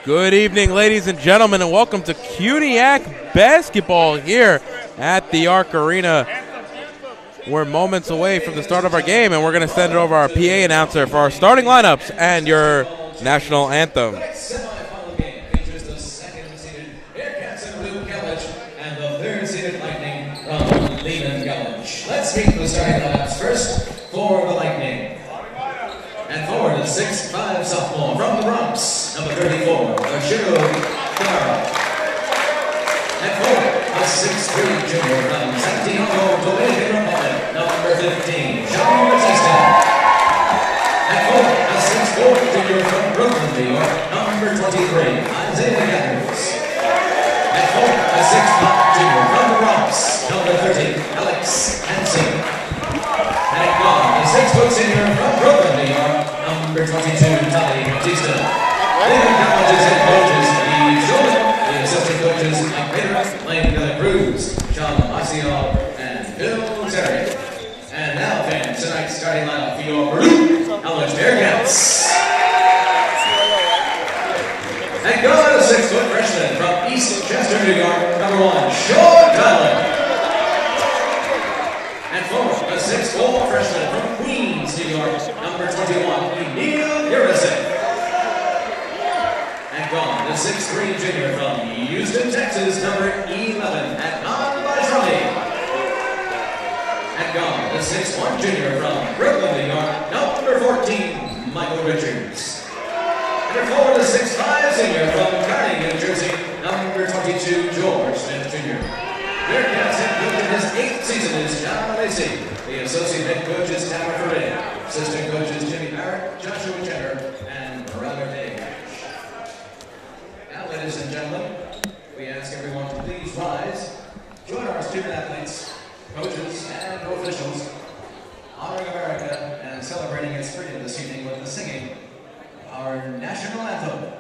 Good evening, ladies and gentlemen, and welcome to CUNYAC basketball here at the Arc Arena. We're moments away from the start of our game, and we're going to send it over our PA announcer for our starting lineups and your national anthem. Semifinal game features the second-seeded Bearcats in Blue College and the third-seeded Lightning from Lehman College. Let's meet the starting lineups first for the Lightning. And forward, the 6'5" sophomore from the Bronx, number 34, Baruch. And forward, a 6'3" junior from Santiago, Dominican Republic, number 15, John Batista. And forward, a 6'4" junior from Brooklyn, New York, number 23, Isaiah Gathers. And forward, a 6'5" junior from the Bronx, number 30, Alex Hansen. And gone, the 6' senior from Brooklyn, New York, number 22, Tommy Batista. Lehman College's head coaches, Steve Schulman. The assistant coaches, Mike Bader, Lane Miller Cruz, John Maciel, and Bill Terry. And now, fans, tonight's starting lineup for your Baruch College Bearcats. And God, a 6' freshman from East Chester, New York, number 1, Sean Conlon. And forward, a 6'4" freshman from Queens, New York, number 21, Emil Harrison. And gone, the 6'3" junior from Houston, Texas, number 11, Adnan Bajrami. And gone, the 6'1" junior from Brooklyn, New York, number 14, Michael Richards. And forward, the 6'5" senior from Kearney, New Jersey, number 22, George Smith Jr. Bearcats head coach in his 8th season is John Macy. The associate head coach is Tamara Ferrin. Assistant coaches Jimmy Barrett, Joshua Jenner, and Brother Dave. Now, ladies and gentlemen, we ask everyone to please rise. Join our student athletes, coaches, and officials honoring America and celebrating its freedom this evening with the singing of our national anthem.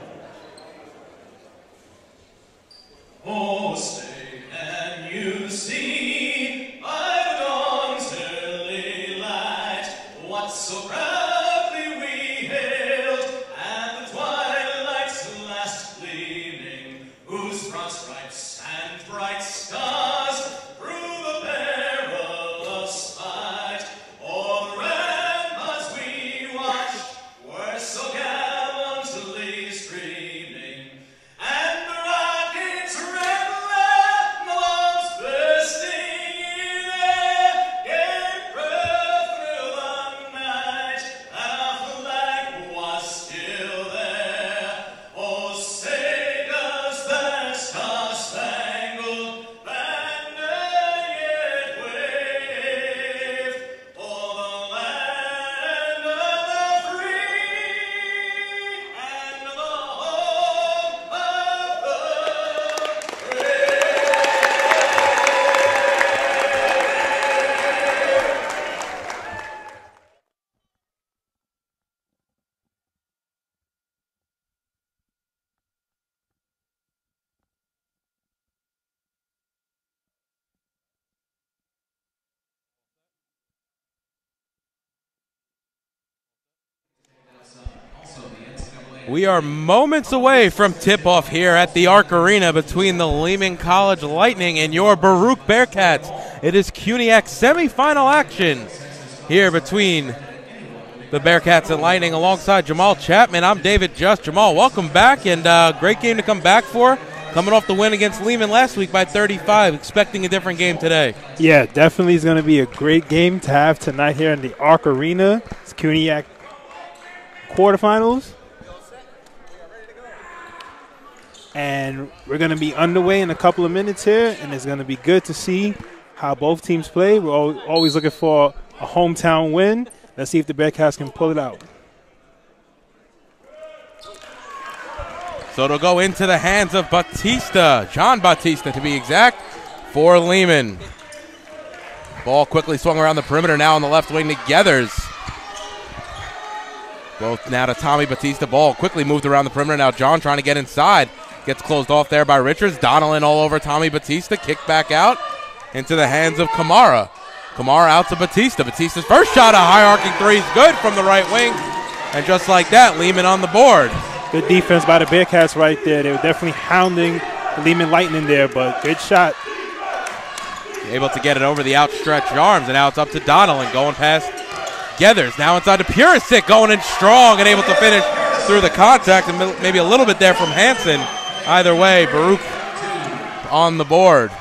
Oh, say can you see by the dawn's early light what so proudly we hailed at the twilight's last gleaming, whose broad stripes and bright stars through the perilous fight o'er the ramparts we watched were so gallantly streaming, and the rockets rebel and the bombs bursting in air gave breath through the night, and our flag was still there. Oh, say does that star-spangled banner yet wave o'er the land of the free and the home of the brave. We are moments away from tip-off here at the Arc Arena between the Lehman College Lightning and your Baruch Bearcats. It is CUNYAC semifinal action here between the Bearcats and Lightning alongside Jamal Chapman. I'm David Just. Jamal, welcome back, and great game to come back for. Coming off the win against Lehman last week by 35, expecting a different game today. Yeah, definitely is going to be a great game to have tonight here in the Arc Arena. It's CUNYAC quarterfinals. And we're going to be underway in a couple of minutes here, and it's going to be good to see how both teams play. We're always looking for a hometown win. Let's see if the Bearcats can pull it out. So it'll go into the hands of Batista, John Batista to be exact, for Lehman. Ball quickly swung around the perimeter now on the left wing to Gathers. Both now to Tommy Batista. Ball quickly moved around the perimeter. Now John trying to get inside. Gets closed off there by Richards. Donnellan all over Tommy Batista. Kick back out into the hands of Kamara. Kamara out to Batista. Batista's first shot, a high arcing three is good from the right wing. And just like that, Lehman on the board. Good defense by the Bearcats right there. They were definitely hounding the Lehman Lightning there, but good shot. Able to get it over the outstretched arms, and now it's up to Donnellan going past Gethers. Now inside to Purisic, going in strong and able to finish through the contact, and maybe a little bit there from Hansen. Either way, Baruch on the board.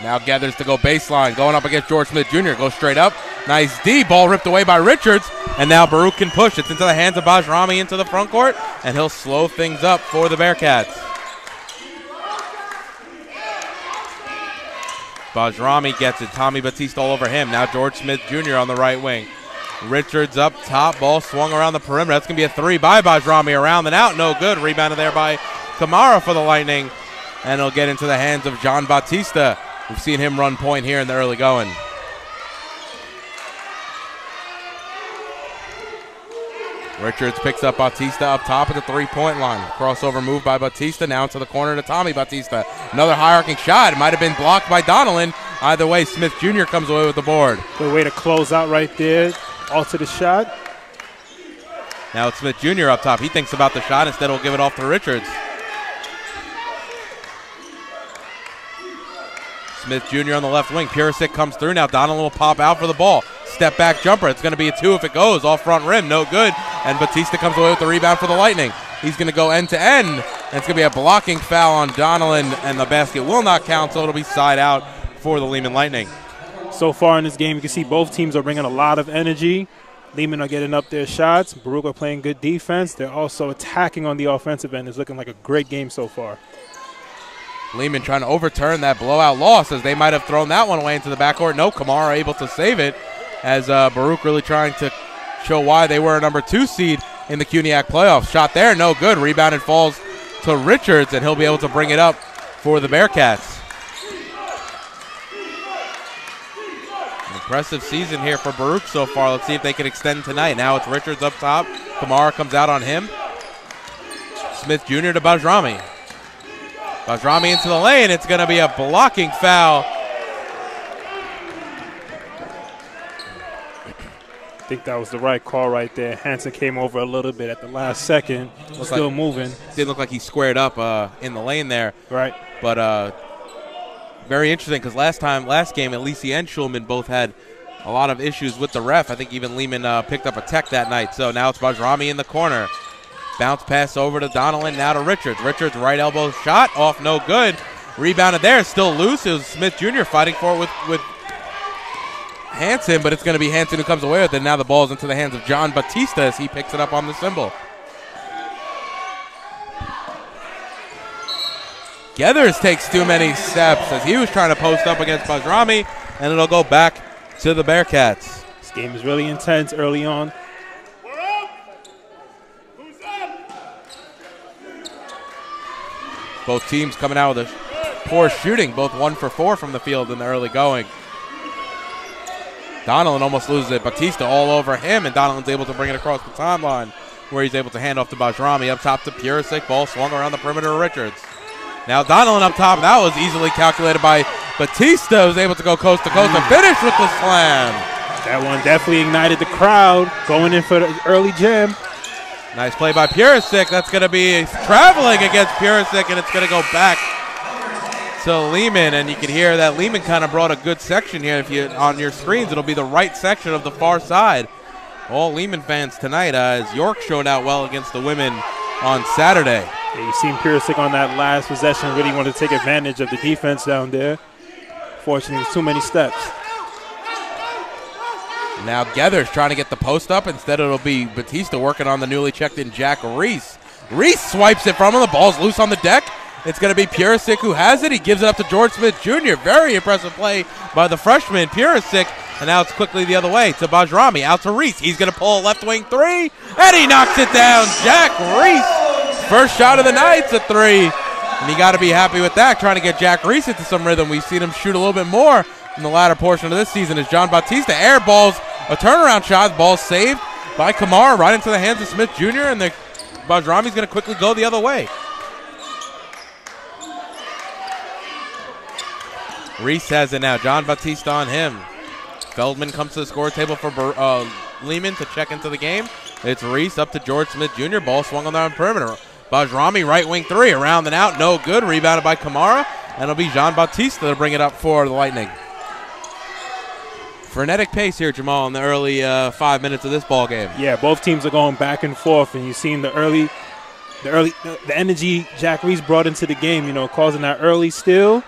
Now Gethers to go baseline, going up against George Smith Jr. Goes straight up. Nice D. Ball ripped away by Richards, and now Baruch can push. It's into the hands of Bajrami into the front court, and he'll slow things up for the Bearcats. Bajrami gets it. Tommy Batista all over him. Now George Smith Jr. on the right wing. Richards up top. Ball swung around the perimeter. That's going to be a three by Bajrami. Around and out. No good. Rebounded there by Kamara for the Lightning. And it'll get into the hands of John Batista. We've seen him run point here in the early going. Richards picks up Batista up top at the three-point line. Crossover move by Batista. Now into the corner to Tommy Batista. Another high-arcing shot. It might have been blocked by Donnellan. Either way, Smith Jr. comes away with the board. Good way to close out right there. Alter the shot. Now it's Smith Jr. up top. He thinks about the shot. Instead, he'll give it off to Richards. Smith Jr. on the left wing. Purisic comes through. Now Donnellan will pop out for the ball. Step back jumper. It's going to be a two if it goes. Off front rim. No good. And Batista comes away with the rebound for the Lightning. He's going to go end to end. And it's going to be a blocking foul on Donnellan, and the basket will not count, so it'll be side out for the Lehman Lightning. So far in this game, you can see both teams are bringing a lot of energy. Lehman are getting up their shots. Baruch are playing good defense. They're also attacking on the offensive end. It's looking like a great game so far. Lehman trying to overturn that blowout loss, as they might have thrown that one away into the backcourt. No, Kamara able to save it, as Baruch really trying to show why they were a number 2 seed in the CUNYAC playoffs. Shot there, no good. Rebounded falls to Richards, and he'll be able to bring it up for the Bearcats. An impressive season here for Baruch so far. Let's see if they can extend tonight. Now it's Richards up top. Kamara comes out on him. Smith Jr. to Bajrami. Bajrami into the lane. It's going to be a blocking foul. I think that was the right call right there. Hansen came over a little bit at the last second. Still moving. Didn't look like he squared up in the lane there. Right. But very interesting, because last game, Alisi and Schulman both had a lot of issues with the ref. I think even Lehman picked up a tech that night. So now it's Bajrami in the corner. Bounce pass over to Donnellan, now to Richards. Richards right elbow shot, off, no good. Rebounded there, still loose. It was Smith Jr. fighting for it with Hansen, but it's going to be Hansen who comes away with it. Now the ball's into the hands of John Batista as he picks it up on the cymbal. Gethers takes too many steps as he was trying to post up against Bajrami, and it'll go back to the Bearcats. This game is really intense early on. Both teams coming out with a poor shooting, both 1 for 4 from the field in the early going. Donnellan almost loses it. Batista all over him, and Donnellan's able to bring it across the timeline, where he's able to hand off to Bajrami. Up top to Purisic. Ball swung around the perimeter of Richards. Now Donnellan up top. That was easily calculated by Batista, who's able to go coast to coast and finish with the slam. That one definitely ignited the crowd, going in for the early jam. Nice play by Purisic. That's going to be traveling against Purisic, and it's going to go back to Lehman. And you can hear that Lehman kind of brought a good section here. If you on your screens, it'll be the right section of the far side. All Lehman fans tonight, as York showed out well against the women on Saturday. Yeah, you seen Purisic on that last possession really wanted to take advantage of the defense down there. Fortunately, it was too many steps. Now Gethers trying to get the post up. Instead, it'll be Batista working on the newly checked-in Jack Reese. Reese swipes it from him. The ball's loose on the deck. It's going to be Purisic who has it. He gives it up to George Smith Jr. Very impressive play by the freshman, Purisic. And now it's quickly the other way to Bajrami. Out to Reese. He's going to pull a left wing three, and he knocks it down. Jack Reese. First shot of the night. It's a three. And you got to be happy with that, trying to get Jack Reese into some rhythm. We've seen him shoot a little bit more in the latter portion of this season as John Batista airballs a turnaround shot. Ball saved by Kamara right into the hands of Smith Jr. And Bajrami's going to quickly go the other way. Reese has it now. John Batista on him. Feldman comes to the score table for Lehman to check into the game. It's Reese up to George Smith Jr. Ball swung on the perimeter. Bajrami, right wing three, around and out, no good. Rebounded by Kamara, and it'll be Jean Baptiste to bring it up for the Lightning. Frenetic pace here, Jamal, in the early 5 minutes of this ball game. Yeah, both teams are going back and forth, and you've seen the energy Jack Reese brought into the game, causing that early steal.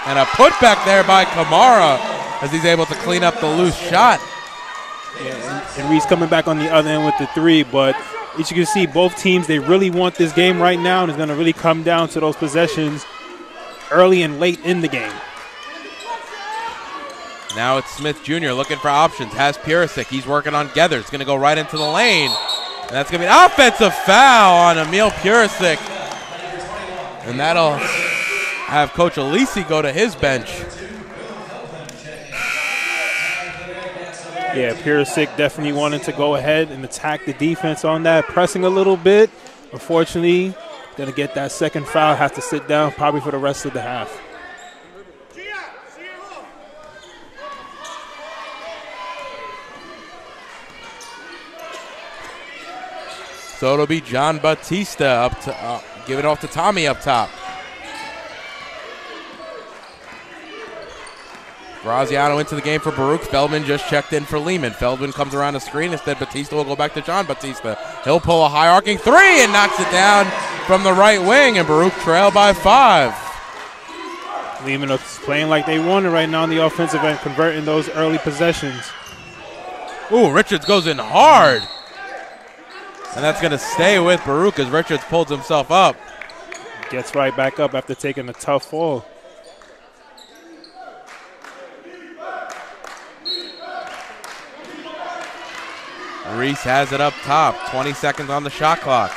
And a putback there by Kamara as he's able to clean up the loose shot. Yeah, and Reese coming back on the other end with the three, but as you can see, both teams, they really want this game right now, and it's going to really come down to those possessions early and late in the game. Now it's Smith Jr. looking for options. Has Purisic. He's working on Gether. It's going to go right into the lane. And that's going to be an offensive foul on Emil Purisic. And that'll have Coach Alisi go to his bench. Yeah, Purisic definitely wanted to go ahead and attack the defense on that, pressing a little bit. Unfortunately, going to get that second foul, have to sit down probably for the rest of the half. So it'll be John Batista up to give it off to Tommy up top. Graziano into the game for Baruch. Feldman just checked in for Lehman. Feldman comes around the screen. Instead, Batista will go back to John Batista. He'll pull a high arcing three and knocks it down from the right wing, and Baruch trail by 5. Lehman is playing like they wanted right now on the offensive end, converting those early possessions. Ooh, Richards goes in hard. And that's going to stay with Baruch as Richards pulls himself up. Gets right back up after taking a tough fall. Reese has it up top. 20 seconds on the shot clock.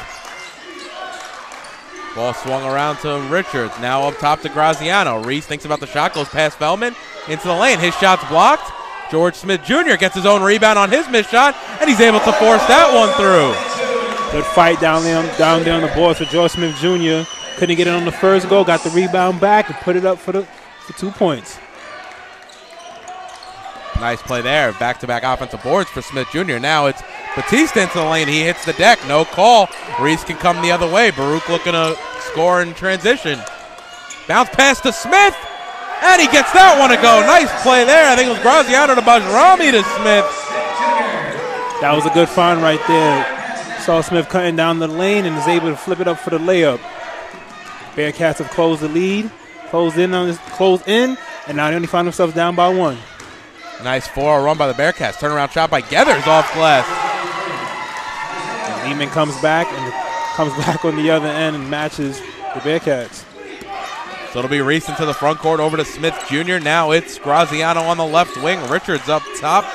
Ball swung around to Richards. Now up top to Graziano. Reese thinks about the shot, goes past Feldman into the lane. His shot's blocked. George Smith Jr. gets his own rebound on his missed shot, and he's able to force that one through. Good fight down there on the boards for George Smith Jr. Couldn't get it on the first goal, got the rebound back and put it up for 2 points. Nice play there. Back-to-back offensive boards for Smith Jr. Now it's Batista into the lane. He hits the deck. No call. Reese can come the other way. Baruch looking to score in transition. Bounce pass to Smith, and he gets that one to go. Nice play there. I think it was Graziano to Bajrami to Smith. That was a good find right there. Saw Smith cutting down the lane and is able to flip it up for the layup. Bearcats have closed the lead, closed in, and now they only find themselves down by 1. Nice 4 run by the Bearcats. Turnaround shot by Gethers off glass. And Lehman comes back on the other end and matches the Bearcats. So it'll be Reese into the front court over to Smith Jr. Now it's Graziano on the left wing. Richards up top.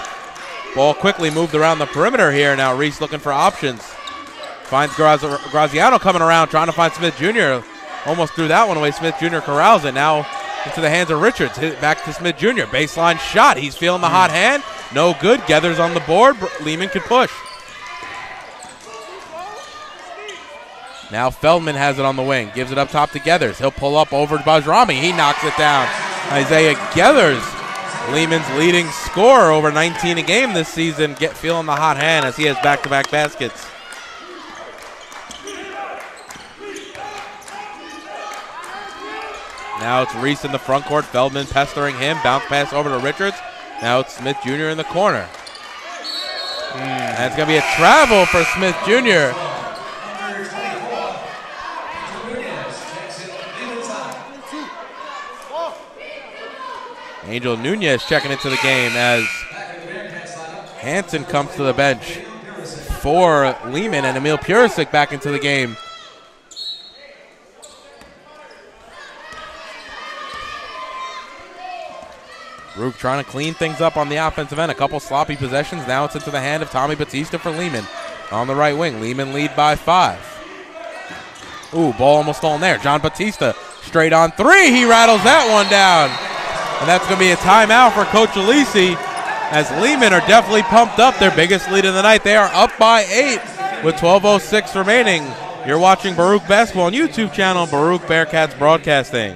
Ball quickly moved around the perimeter here. Now Reese looking for options. Finds Graziano coming around, trying to find Smith Jr. Almost threw that one away. Smith Jr. corrals it. Now into the hands of Richards. Hit it back to Smith Jr. Baseline shot. He's feeling the hot hand. No good. Gethers on the board. Lehman can push. Now Feldman has it on the wing. Gives it up top to Gethers. He'll pull up over to Bajrami. He knocks it down. Isaiah Gethers, Lehman's leading scorer, over 19 a game this season, feeling the hot hand as he has back-to-back baskets. Now it's Reese in the front court. Feldman pestering him. Bounce pass over to Richards. Now it's Smith Jr. in the corner. And it's going to be a travel for Smith Jr. Angel Nunez checking into the game as Hansen comes to the bench for Lehman, and Emil Purisic back into the game. Baruch trying to clean things up on the offensive end. A couple sloppy possessions. Now it's into the hand of Tommy Batista for Lehman on the right wing. Lehman lead by 5. Ooh, ball almost stolen there. John Batista straight on 3. He rattles that one down. And that's going to be a timeout for Coach Alisi as Lehman are definitely pumped up. Their biggest lead of the night. They are up by 8 with 12:06 remaining. You're watching Baruch Basketball on YouTube channel, Baruch Bearcats Broadcasting.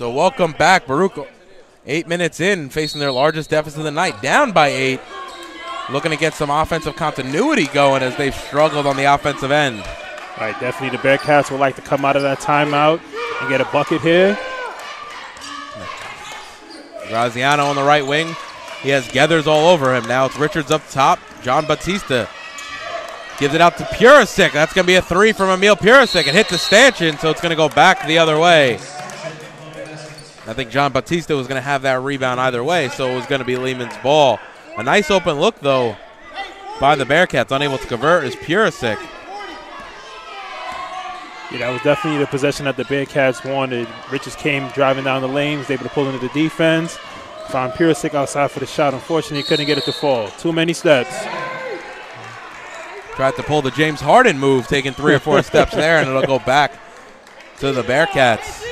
So welcome back, Baruch. 8 minutes in, facing their largest deficit of the night, down by 8. Looking to get some offensive continuity going as they've struggled on the offensive end. All right, definitely the Bearcats would like to come out of that timeout and get a bucket here. Graziano on the right wing. He has Geathers all over him. Now it's Richards up top. John Batista gives it out to Purisic. That's going to be a 3 from Emil Purisic. It hit the stanchion, so it's going to go back the other way. I think John Batista was going to have that rebound either way, so it was going to be Lehman's ball. A nice open look, though, by the Bearcats. Unable to convert is Purisic. Yeah, that was definitely the possession that the Bearcats wanted. Richards came driving down the lane, was able to pull into the defense. Found Purisic outside for the shot. Unfortunately, he couldn't get it to fall. Too many steps. Tried to pull the James Harden move, taking 3 or 4 steps there, and it'll go back to the Bearcats.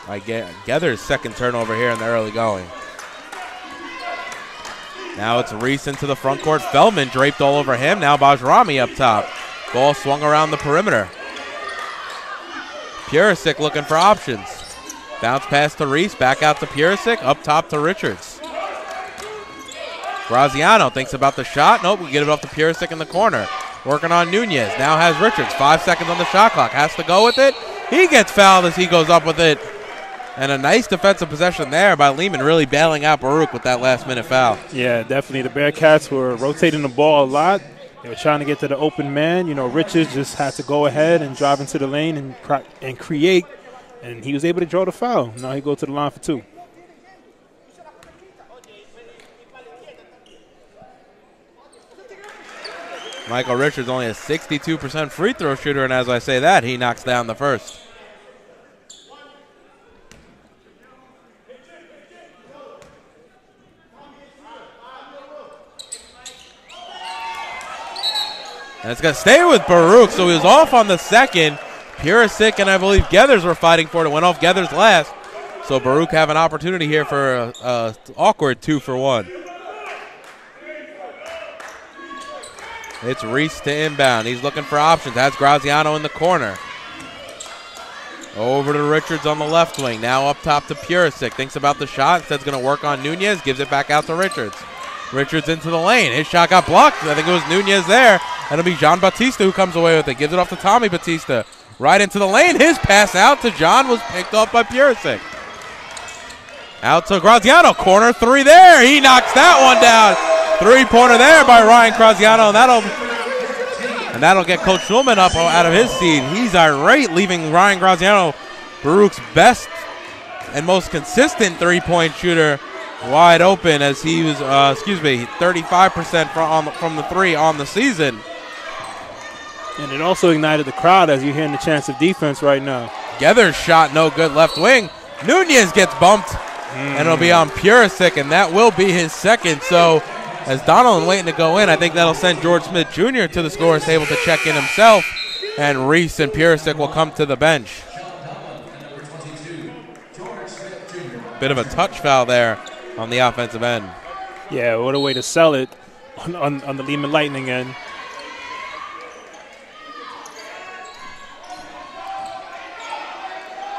Geathers' second turnover here in the early going. Now it's Reese into the front court. Feldman draped all over him. Now Bajrami up top. Ball swung around the perimeter. Purisic looking for options. Bounce pass to Reese. Back out to Purisic. Up top to Richards. Graziano thinks about the shot. Nope, we get it off to Purisic in the corner. Working on Nunez. Now has Richards. 5 seconds on the shot clock. Has to go with it. He gets fouled as he goes up with it. And a nice defensive possession there by Lehman, really bailing out Baruch with that last-minute foul. Yeah, definitely. The Bearcats were rotating the ball a lot. They were trying to get to the open man. You know, Richards just had to go ahead and drive into the lane and create, and he was able to draw the foul. Now he goes to the line for 2. Michael Richards only a 62% free throw shooter, and as I say that, he knocks down the first. And it's going to stay with Baruch, so he was off on the second. Purisic and I believe Geathers were fighting for it. It went off Geathers last. So Baruch have an opportunity here for an awkward 2-for-1. It's Reese to inbound. He's looking for options. Has Graziano in the corner. Over to Richards on the left wing. Now up top to Purisic. Thinks about the shot. Instead it's going to work on Nunez. Gives it back out to Richards. Richards into the lane. His shot got blocked. I think it was Nunez there. And it'll be John Batista who comes away with it. Gives it off to Tommy Batista. Right into the lane. His pass out to John was picked off by Purisic. Out to Graziano. Corner 3 there. He knocks that one down. 3-pointer there by Ryan Graziano. And that'll get Coach Schulman up out of his seat. He's irate, leaving Ryan Graziano, Baruch's best and most consistent 3-point shooter, wide open as he was, 35% from the 3 on the season. And it also ignited the crowd as you're hearing the chance of defense right now. Geathers shot no good left wing. Nunez gets bumped, and it'll be on Purisic, and that will be his second. So as Donaldson waiting to go in, I think that'll send George Smith Jr. to the scorer's table to check in himself, and Reese and Purisic will come to the bench. Bit of a touch foul there on the offensive end. Yeah, what a way to sell it on the Lehman Lightning end.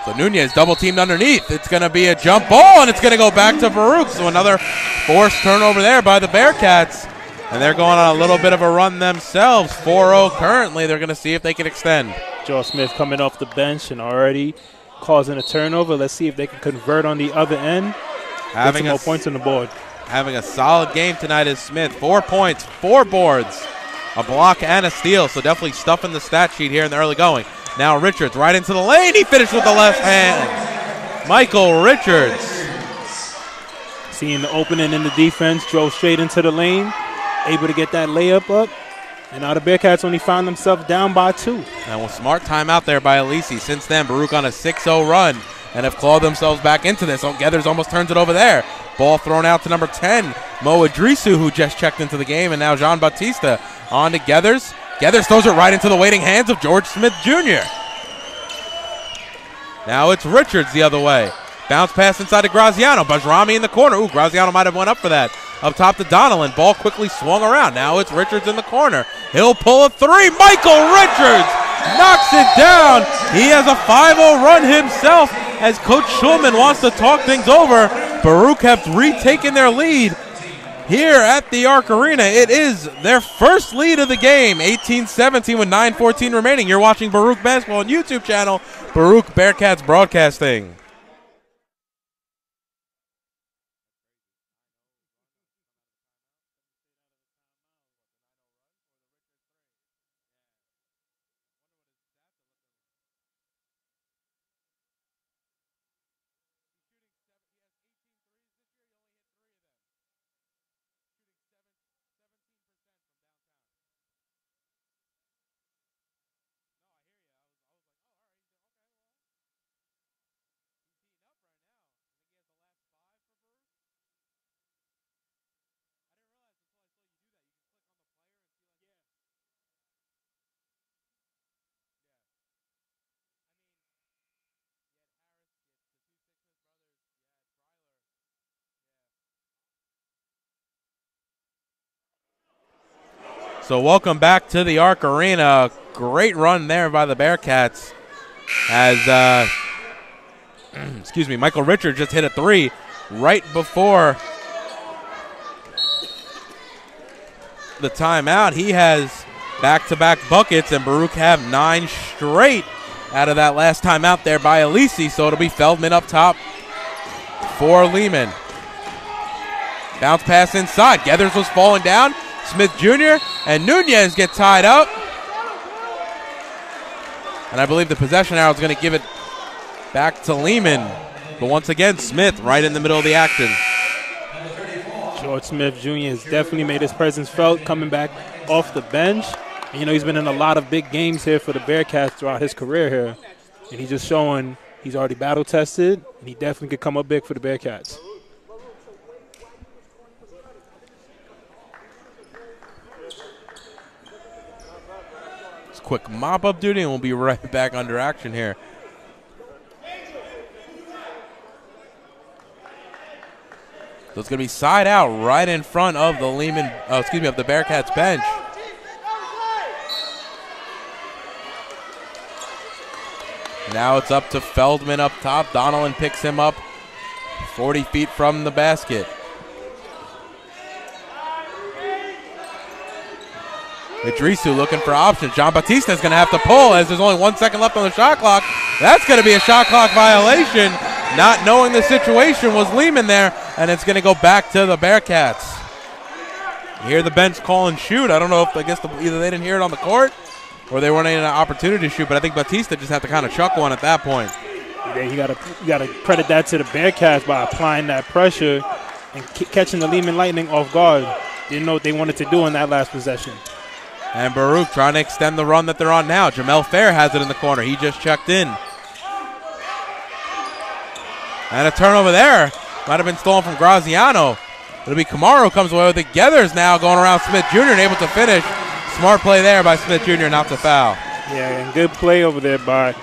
So Nunez double-teamed underneath. It's going to be a jump ball, and it's going to go back to Baruch. So another forced turnover there by the Bearcats. And they're going on a little bit of a run themselves. 4-0 currently. They're going to see if they can extend. George Smith coming off the bench and already causing a turnover. Let's see if they can convert on the other end. Get some more points on the board. Having a solid game tonight is Smith. 4 points, 4 boards, a block, and a steal. So definitely stuffing the stat sheet here in the early going. Now Richards right into the lane. He finished with the left hand. Michael Richards. Seeing the opening in the defense, drove straight into the lane, able to get that layup up. And now the Bearcats only found themselves down by 2. Now a smart timeout there by Alisi. Since then, Baruch on a 6-0 run and have clawed themselves back into this. Geathers almost turns it over there. Ball thrown out to number 10, Mo Idrisu, who just checked into the game, and now Jean Batista on to Geathers. Geathers throws it right into the waiting hands of George Smith Jr. Now it's Richards the other way. Bounce pass inside to Graziano. Bajrami in the corner. Ooh, Graziano might have went up for that. Up top to Donnellan. Ball quickly swung around. Now it's Richards in the corner. He'll pull a 3. Michael Richards knocks it down. He has a 5-0 run himself as Coach Schulman wants to talk things over. Baruch have retaken their lead here at the Arc Arena. It is their first lead of the game, 18-17 with 9:14 remaining. You're watching Baruch Basketball on YouTube channel, Baruch Bearcats Broadcasting. So welcome back to the Arc Arena. Great run there by the Bearcats as, excuse me, Michael Richards just hit a 3 right before the timeout. He has back-to-back buckets, and Baruch have 9 straight out of that last timeout there by Alisi. So it'll be Feldman up top for Lehman. Bounce pass inside. Geathers was falling down. Smith Jr. and Nunez get tied up. And I believe the possession arrow is going to give it back to Lehman. But once again, Smith right in the middle of the action. George Smith Jr. has definitely made his presence felt coming back off the bench. And, you know, he's been in a lot of big games here for the Bearcats throughout his career here. And he's just showing he's already battle-tested, and he definitely could come up big for the Bearcats. Quick mop-up duty, and we'll be right back under action here. So it's going to be side out right in front of the Lehman, of the Bearcats bench. Now it's up to Feldman up top. Donnellan picks him up 40 feet from the basket. Idrisu looking for options. John Batista is going to have to pull as there's only 1 second left on the shot clock. That's going to be a shot clock violation. Not knowing the situation was Lehman there, and it's going to go back to the Bearcats. You hear the bench call and shoot. I don't know if, either they didn't hear it on the court or they weren't in an opportunity to shoot, but I think Batista just had to kind of chuck one at that point. Yeah, you got to credit that to the Bearcats by applying that pressure and catching the Lehman Lightning off guard. Didn't know what they wanted to do in that last possession. And Baruch trying to extend the run that they're on now. Jamel Fair has it in the corner. He just checked in. And a turnover there. Might have been stolen from Graziano. It'll be Kamaru comes away with it. Geathers now going around Smith Jr. and able to finish. Smart play there by Smith Jr. not to foul. Yeah, and good play over there by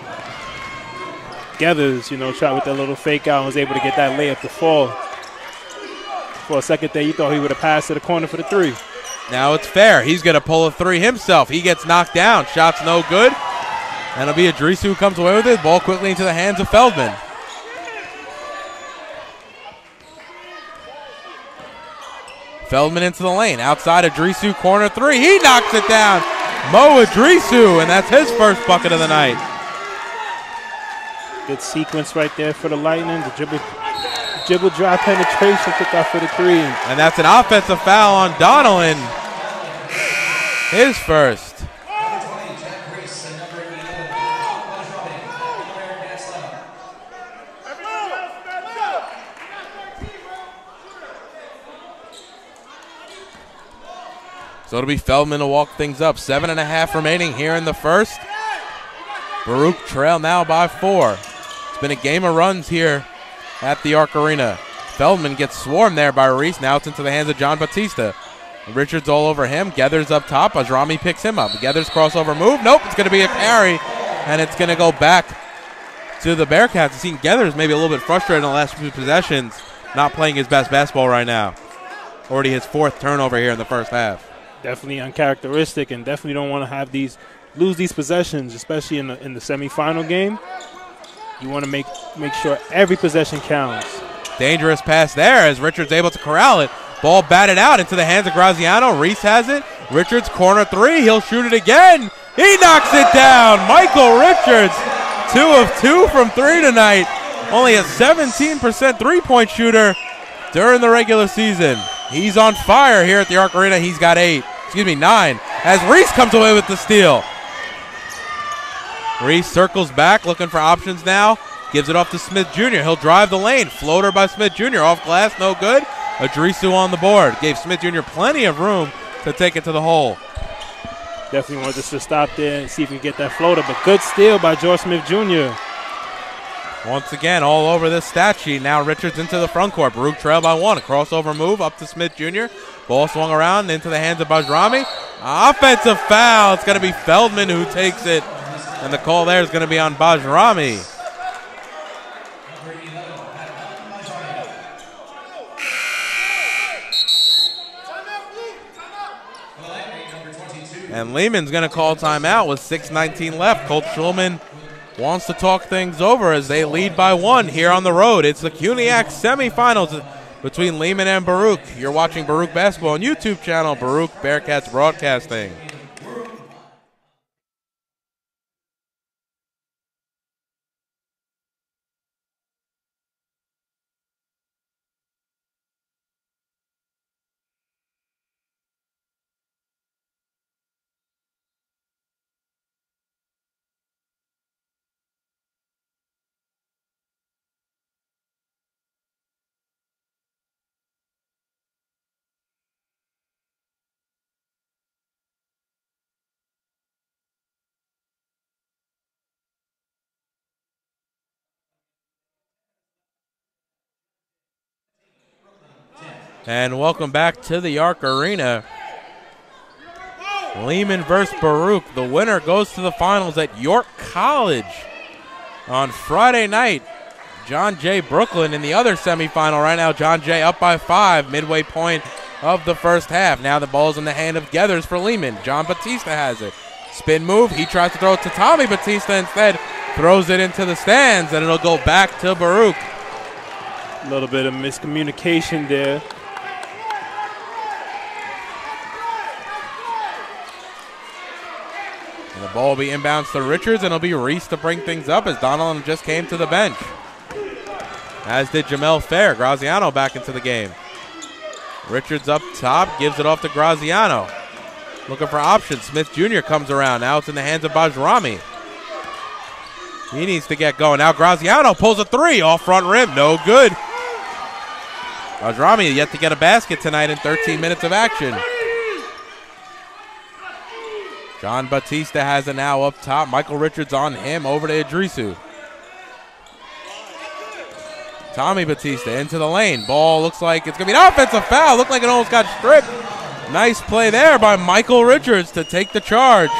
Geathers. You know, tried with that little fake out and was able to get that layup to fall. For a second there, you thought he would have passed to the corner for the 3. Now it's Fair. He's going to pull a 3 himself. He gets knocked down. Shot's no good. And it'll be Idrisu who comes away with it. Ball quickly into the hands of Feldman. Feldman into the lane. Outside Idrisu, corner 3. He knocks it down. Mo Idrisu, and that's his first bucket of the night. Good sequence right there for the Lightning. The dribble drive penetration took off for the 3. And that's an offensive foul on Donnellan. His first. So it'll be Feldman to walk things up. 7.5 remaining here in the first. Baruch trail now by 4. It's been a game of runs here at the Arc Arena. Feldman gets swarmed there by Reese. Now it's into the hands of John Batista. Richards all over him. Geathers up top. Ajrami picks him up. Geathers crossover move. Nope, it's going to be a carry, and it's going to go back to the Bearcats. I've seen Geathers maybe a little bit frustrated in the last few possessions, not playing his best basketball right now. Already his 4th turnover here in the first half. Definitely uncharacteristic, and definitely don't want to have these lose these possessions, especially in the semifinal game. You want to make sure every possession counts. Dangerous pass there as Richards able to corral it. Ball batted out into the hands of Graziano. Reese has it. Richards corner three. He'll shoot it again. He knocks it down. Michael Richards, 2 of 2 from 3 tonight. Only a 17% three-point shooter during the regular season. He's on fire here at the Arc Arena. He's got 9, as Reese comes away with the steal. Reese circles back, looking for options now. Gives it off to Smith Jr. He'll drive the lane. Floater by Smith Jr. Off glass, no good. Idrisu on the board. Gave Smith Jr. plenty of room to take it to the hole. Definitely wanted to stop there and see if we can get that floater, but good steal by George Smith Jr. Once again, all over this stat sheet. Now Richards into the front court. Baruch trail by 1. A crossover move up to Smith Jr. Ball swung around into the hands of Bajrami. Offensive foul. It's going to be Feldman who takes it. And the call there is going to be on Bajrami. And Lehman's going to call timeout with 6:19 left. Coach Schulman wants to talk things over as they lead by 1 here on the road. It's the CUNYAC Semifinals between Lehman and Baruch. You're watching Baruch Basketball on YouTube channel, Baruch Bearcats Broadcasting. And welcome back to the Arc Arena. Lehman versus Baruch. The winner goes to the finals at York College on Friday night. John Jay Brooklyn in the other semifinal. Right now, John Jay up by 5, midway point of the first half. Now the ball's in the hand of Geathers for Lehman. John Batista has it. Spin move. He tries to throw it to Tommy Batista instead. Throws it into the stands, and it'll go back to Baruch. A little bit of miscommunication there. And the ball will be inbounds to Richards, and it'll be Reese to bring things up as Donaldson just came to the bench. As did Jamel Fair. Graziano back into the game. Richards up top, gives it off to Graziano. Looking for options. Smith Jr. comes around. Now it's in the hands of Bajrami. He needs to get going. Now Graziano pulls a 3 off front rim. No good. Bajrami yet to get a basket tonight in 13 minutes of action. John Batista has it now up top. Michael Richards on him. Over to Idrisu. Tommy Batista into the lane. Ball looks like it's going to be an offensive foul. Looked like it almost got stripped. Nice play there by Michael Richards to take the charge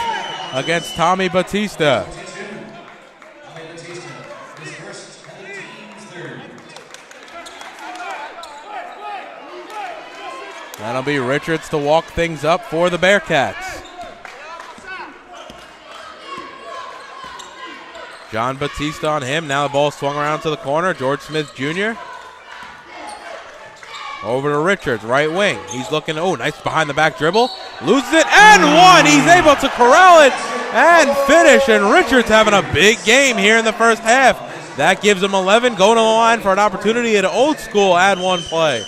against Tommy Batista. That'll be Richards to walk things up for the Bearcats. John Batista on him. Now the ball swung around to the corner. George Smith Jr. Over to Richards, right wing. He's looking, oh, nice behind the back dribble. Loses it and 1. He's able to corral it and finish. And Richards having a big game here in the first half. That gives him 11. Going to the line for an opportunity at old school add 1 play.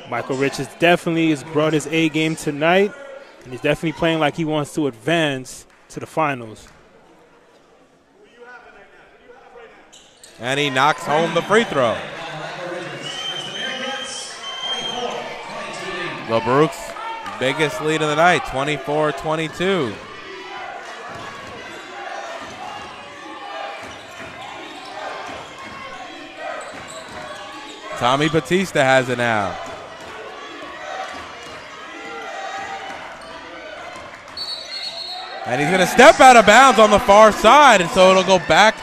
Michael Richards definitely has brought his A game tonight. And he's definitely playing like he wants to advance to the finals. And he knocks home the free throw. The Baruch's biggest lead of the night, 24-22. Tommy Batista has it now. And he's going to step out of bounds on the far side, and so it'll go back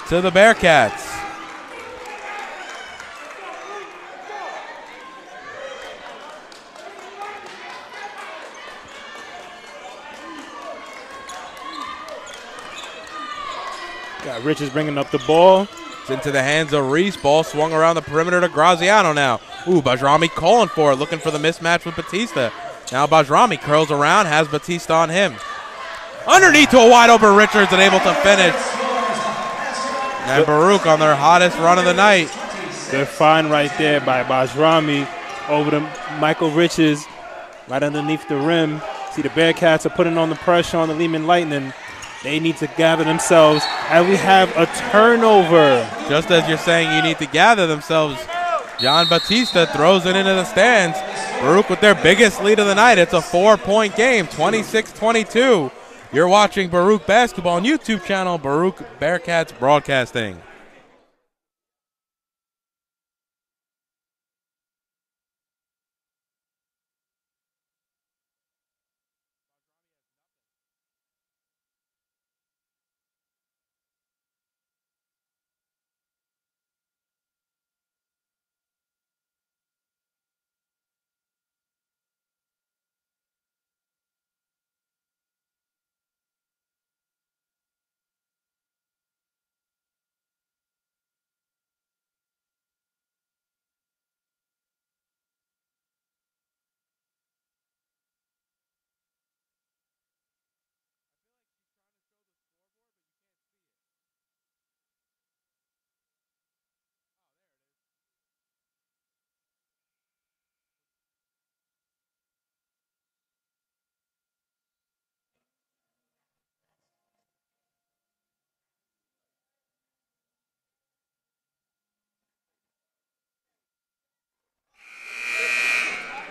to the Bearcats. Richards bringing up the ball. It's into the hands of Reese. Ball swung around the perimeter to Graziano now. Ooh, Bajrami calling for it, looking for the mismatch with Batista. Now Bajrami curls around, has Batista on him. Underneath to a wide open Richards and able to finish. And Baruch on their hottest run of the night. Good find right there by Bajrami over to Michael Richards, right underneath the rim. See, the Bearcats are putting on the pressure on the Lehman Lightning. They need to gather themselves, and we have a turnover. Just as you're saying you need to gather themselves, John Batista throws it into the stands. Baruch with their biggest lead of the night. It's a 4-point game, 26-22. You're watching Baruch Basketball on YouTube channel, Baruch Bearcats Broadcasting.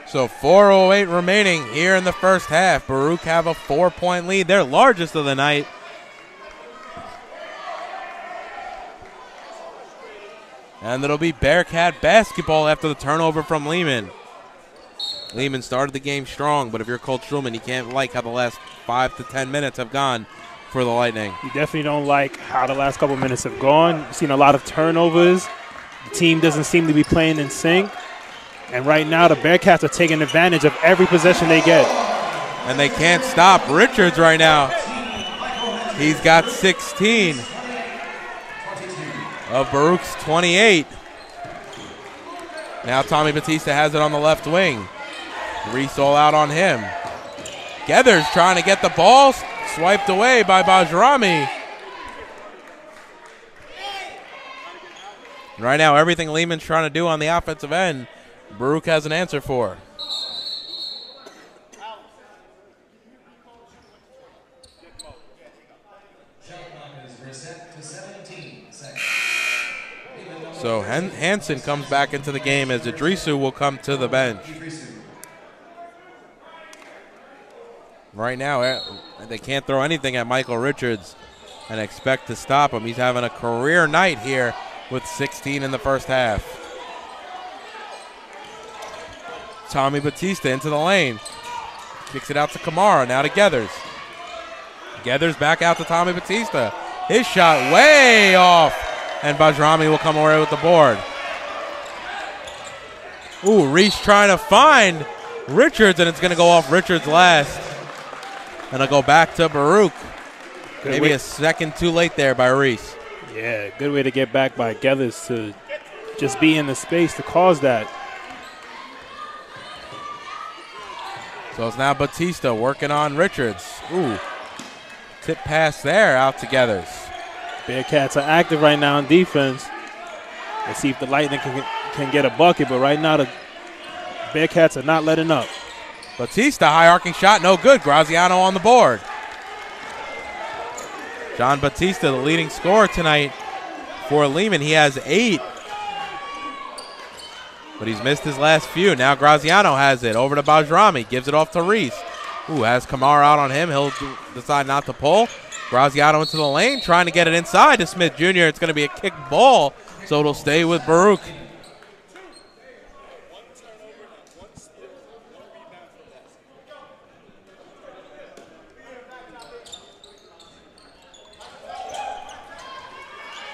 So 4:08 remaining here in the first half. Baruch have a 4-point lead, their largest of the night. And it'll be Bearcat basketball after the turnover from Lehman. Lehman started the game strong, but if you're Coach Schulman, you can't like how the last 5 to 10 minutes have gone for the Lightning. You definitely don't like how the last couple minutes have gone. You've seen a lot of turnovers. The team doesn't seem to be playing in sync. And right now, the Bearcats are taking advantage of every possession they get. And they can't stop Richards right now. He's got 16 of Baruch's 28. Now Tommy Batista has it on the left wing. Reese all out on him. Geathers trying to get the ball, swiped away by Bajrami. Right now, everything Lehman's trying to do on the offensive end, Baruch has an answer for. So Hansen comes back into the game as Idrisu will come to the bench. Right now, they can't throw anything at Michael Richards and expect to stop him. He's having a career night here with 16 in the first half. Tommy Batista into the lane. Kicks it out to Kamara, now to Geathers. Geathers back out to Tommy Batista. His shot way off, and Bajrami will come away with the board. Ooh, Reese trying to find Richards, and it's going to go off Richards last. And it'll go back to Baruch. Maybe a second too late there by Reese. Yeah, good way to get back by Geathers to just be in the space to cause that. So it's now Batista working on Richards. Ooh, tip pass there out to Geathers. Bearcats are active right now in defense. Let's see if the Lightning can get a bucket, but right now the Bearcats are not letting up. Batista, high arcing shot, no good. Graziano on the board. John Batista, the leading scorer tonight for Lehman. He has 8. But he's missed his last few. Now Graziano has it. Over to Bajrami. Gives it off to Reese. Ooh, has Kamara out on him. He'll decide not to pull. Graziano into the lane, trying to get it inside to Smith Jr. It's going to be a kick ball, so it'll stay with Baruch.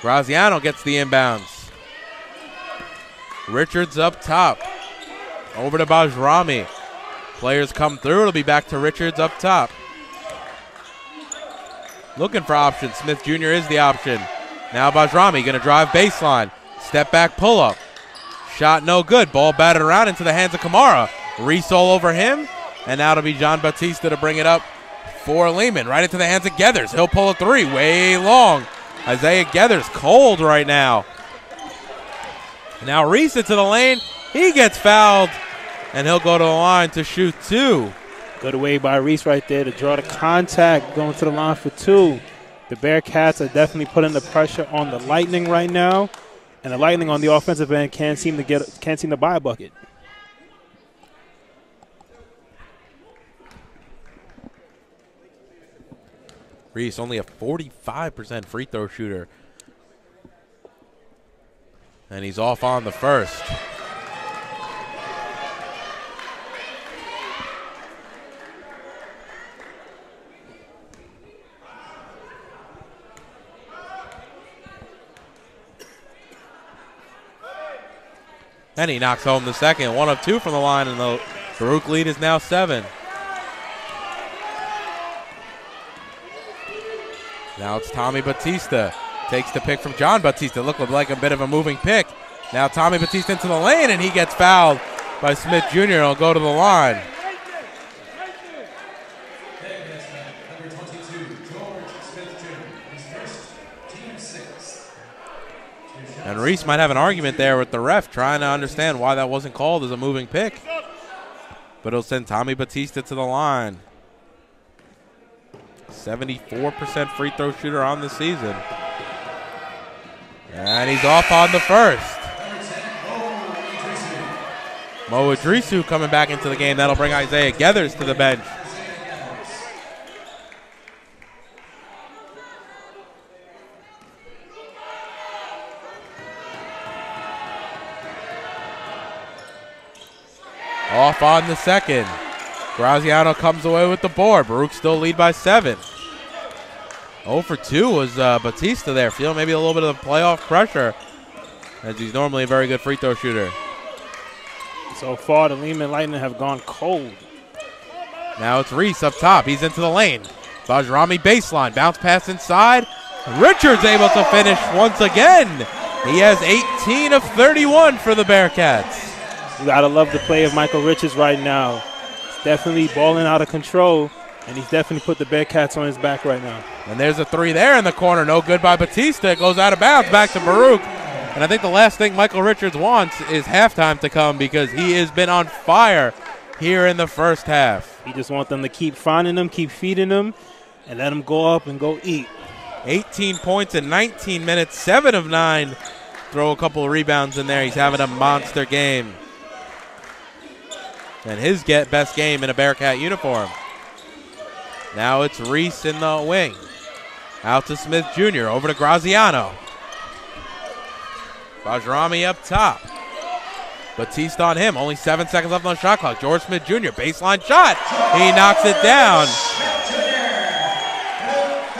Graziano gets the inbounds. Richards up top. Over to Bajrami. Players come through. It'll be back to Richards up top. Looking for options. Smith Jr. is the option. Now Bajrami going to drive baseline. Step back pull-up. Shot no good. Ball batted around into the hands of Kamara. Reese all over him. And now it'll be John Batista to bring it up for Lehman. Right into the hands of Geathers. He'll pull a three. Way long. Isaiah Geathers cold right now. Now Reese into the lane. He gets fouled. And he'll go to the line to shoot two. Good way by Reese right there to draw the contact, going to the line for two. The Bearcats are definitely putting the pressure on the Lightning right now. And the Lightning on the offensive end can't seem to buy a bucket. Reese only a 45% free throw shooter. And he's off on the first. And he knocks home the second. 1 of 2 from the line, and the Baruch lead is now 7. Now it's Tommy Batista. Takes the pick from John Batista. Looked like a bit of a moving pick. Now Tommy Batista into the lane, and he gets fouled by Smith Jr. He'll go to the line. And Reese might have an argument there with the ref, trying to understand why that wasn't called as a moving pick. But he'll send Tommy Batista to the line. 74% free throw shooter on the season. And he's off on the first. Mo Idrisu coming back into the game. That'll bring Isaiah Geathers to the bench. Off on the second. Graziano comes away with the board. Baruch still lead by 7. 0 for 2 was Batista there. Feeling maybe a little bit of the playoff pressure, as he's normally a very good free throw shooter. So far, the Lehman Lightning have gone cold. Now it's Reese up top. He's into the lane. Bajrami baseline. Bounce pass inside. Richards able to finish once again. He has 18 of 31 for the Bearcats. You got to love the play of Michael Richards right now. He's definitely balling out of control, and he's definitely put the Bearcats on his back right now. And there's a three there in the corner. No good by Batista. It goes out of bounds back to Baruch. And I think the last thing Michael Richards wants is halftime to come, because he has been on fire here in the first half. He just wants them to keep finding them, keep feeding them, and let them go up and go eat. 18 points in 19 minutes, 7 of 9. Throw a couple of rebounds in there. He's having a monster game. And his best game in a Bearcat uniform. Now it's Reese in the wing. Out to Smith Jr. Over to Graziano. Bajrami up top. Batista on him. Only 7 seconds left on the shot clock. George Smith Jr. baseline shot. He knocks it down.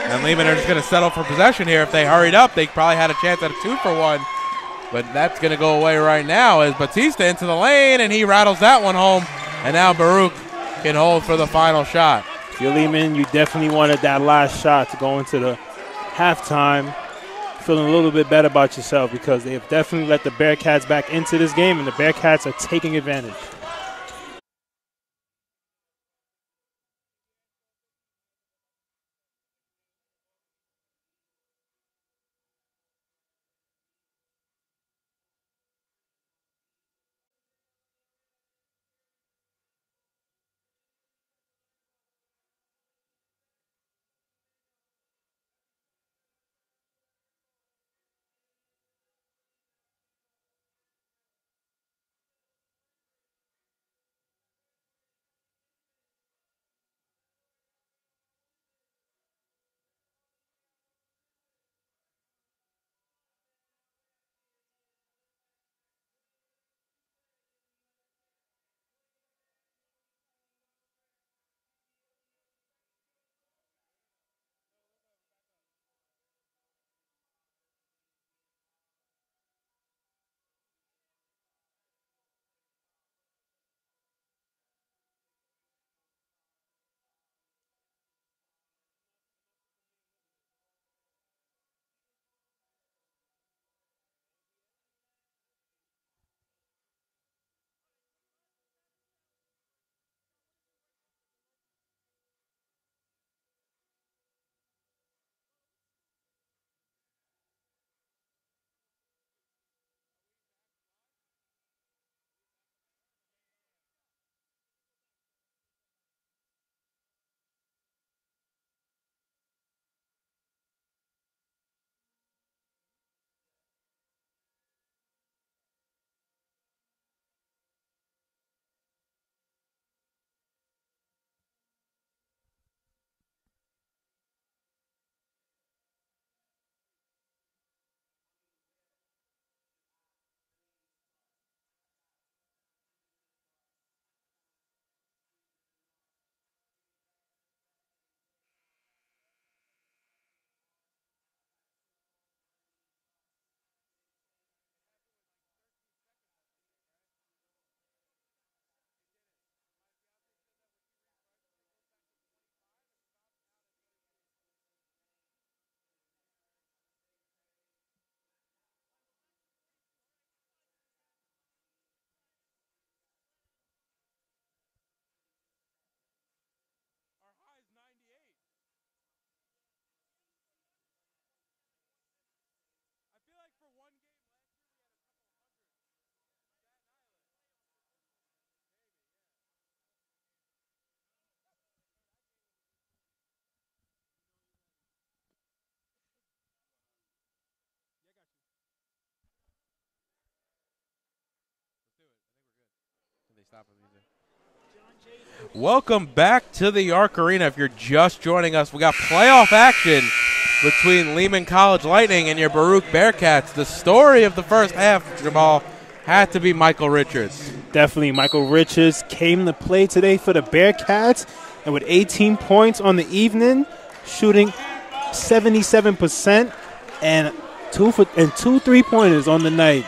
And Lehman are just going to settle for possession here. If they hurried up, they probably had a chance at a 2 for 1. But that's going to go away right now as Batista into the lane, and he rattles that one home. And now Baruch can hold for the final shot. If you're Lehman, you definitely wanted that last shot to go into the halftime feeling a little bit better about yourself, because they have definitely let the Bearcats back into this game, and the Bearcats are taking advantage. Welcome back to the Arc Arena. If you're just joining us, we got playoff action between Lehman College Lightning and your Baruch Bearcats. The story of the first half, Jamal, had to be Michael Richards. Definitely, Michael Richards came to play today for the Bearcats, and with 18 points on the evening, shooting 77% and two 3-pointers on the night.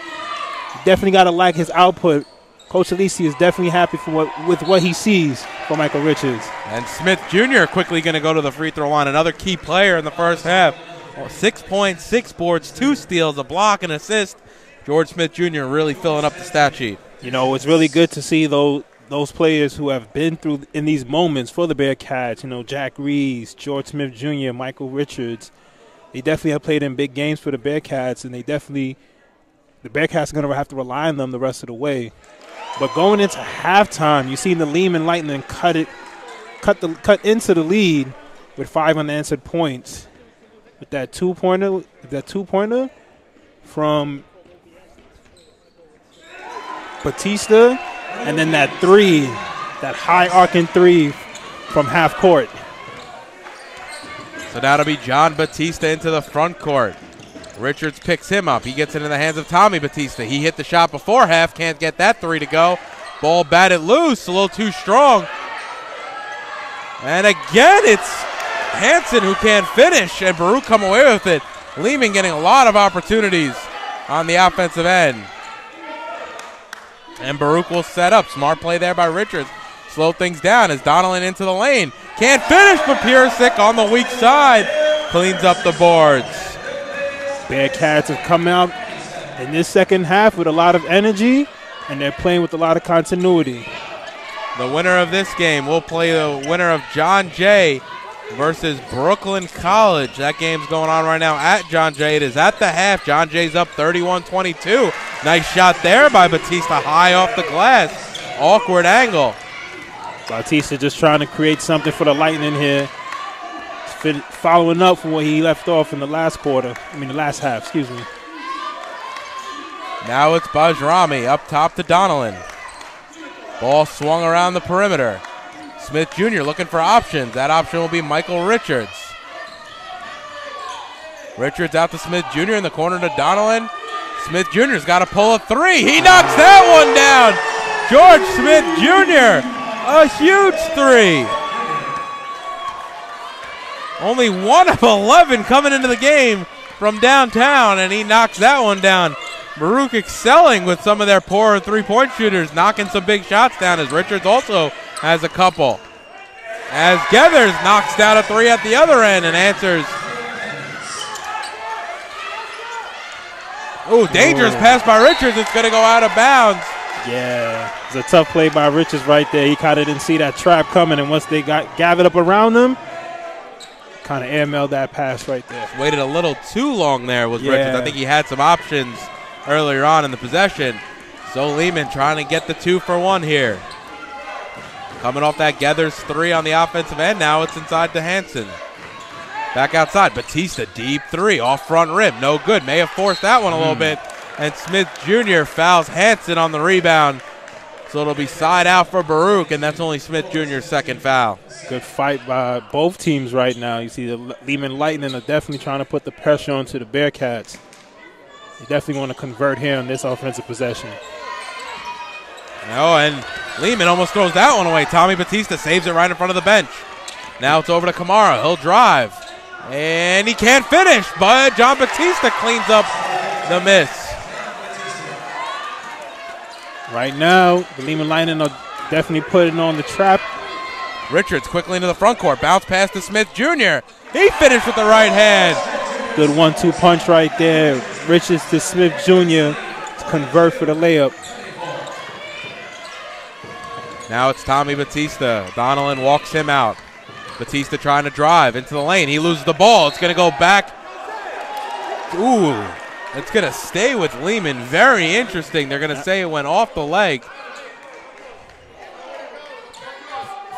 Definitely got to like his output. Coach Alisi is definitely happy with what he sees for Michael Richards. And Smith Jr. quickly going to go to the free throw line. Another key player in the first half. 6 points, 6 boards, 2 steals, a block, an assist. George Smith Jr. really filling up the stat sheet. You know, it's really good to see those players who have been through in these moments for the Bearcats. You know, Jack Reese, George Smith Jr., Michael Richards. They definitely have played in big games for the Bearcats, and the Bearcats are going to have to rely on them the rest of the way. But going into halftime, you see the Lehman Lightning cut into the lead with 5 unanswered points. With that two-pointer from Batista, and then that high arcing three from half court. So now it'll be John Batista into the front court. Richards picks him up. He gets it in the hands of Tommy Batista. He hit the shot before half. Can't get that 3 to go. Ball batted loose. A little too strong. And again, it's Hansen who can't finish, and Baruch come away with it. Lehman getting a lot of opportunities on the offensive end. And Baruch will set up. Smart play there by Richards. Slow things down as Donnellan into the lane. Can't finish, but Purisic on the weak side cleans up the boards. Bearcats have come out in this second half with a lot of energy, and they're playing with a lot of continuity. The winner of this game will play the winner of John Jay versus Brooklyn College. That game's going on right now at John Jay. It is at the half. John Jay's up 31-22. Nice shot there by Batista, high off the glass. Awkward angle. Batista just trying to create something for the Lightning here. Following up from where he left off in the last half, excuse me. Now it's Bajrami up top to Donnellan. Ball swung around the perimeter. Smith Jr. looking for options. That option will be Michael Richards. Richards out to Smith Jr. in the corner to Donnellan. Smith Jr.'s got to pull a 3. He knocks that one down. George Smith Jr. A huge 3. Only 1 of 11 coming into the game from downtown, and he knocks that one down. Baruch excelling with some of their poorer three-point shooters, knocking some big shots down, as Richards also has a couple. As Gethers knocks down a 3 at the other end and answers. Ooh, dangerous pass by Richards. It's going to go out of bounds. Yeah, it's a tough play by Richards right there. He kind of didn't see that trap coming, and once they got gathered up around him, kind of airmailed that pass right there. Waited a little too long there was Richards. I think he had some options earlier on in the possession. So Lehman trying to get the 2-for-1 here. Coming off that Gethers 3 on the offensive end. Now it's inside to Hansen. Back outside. Batista, deep 3 off front rim. No good. May have forced that one a little bit. And Smith Jr. fouls Hansen on the rebound. So it'll be side out for Baruch, and that's only Smith Jr.'s second foul. Good fight by both teams right now. You see the Lehman Lightning are definitely trying to put the pressure onto the Bearcats. They definitely want to convert here on this offensive possession. Oh, and Lehman almost throws that one away. Tommy Batista saves it right in front of the bench. Now it's over to Kamara. He'll drive. And he can't finish, but John Batista cleans up the miss. Right now, the Lehman Lightning are definitely putting on the trap. Richards quickly into the front court. Bounce pass to Smith Jr. He finished with the right hand. Good 1-2 punch right there. Richards to Smith Jr. to convert for the layup. Now it's Tommy Batista. Donnellan walks him out. Batista trying to drive into the lane. He loses the ball. It's going to go back. Ooh. It's going to stay with Lehman. Very interesting. They're going to say it went off the leg.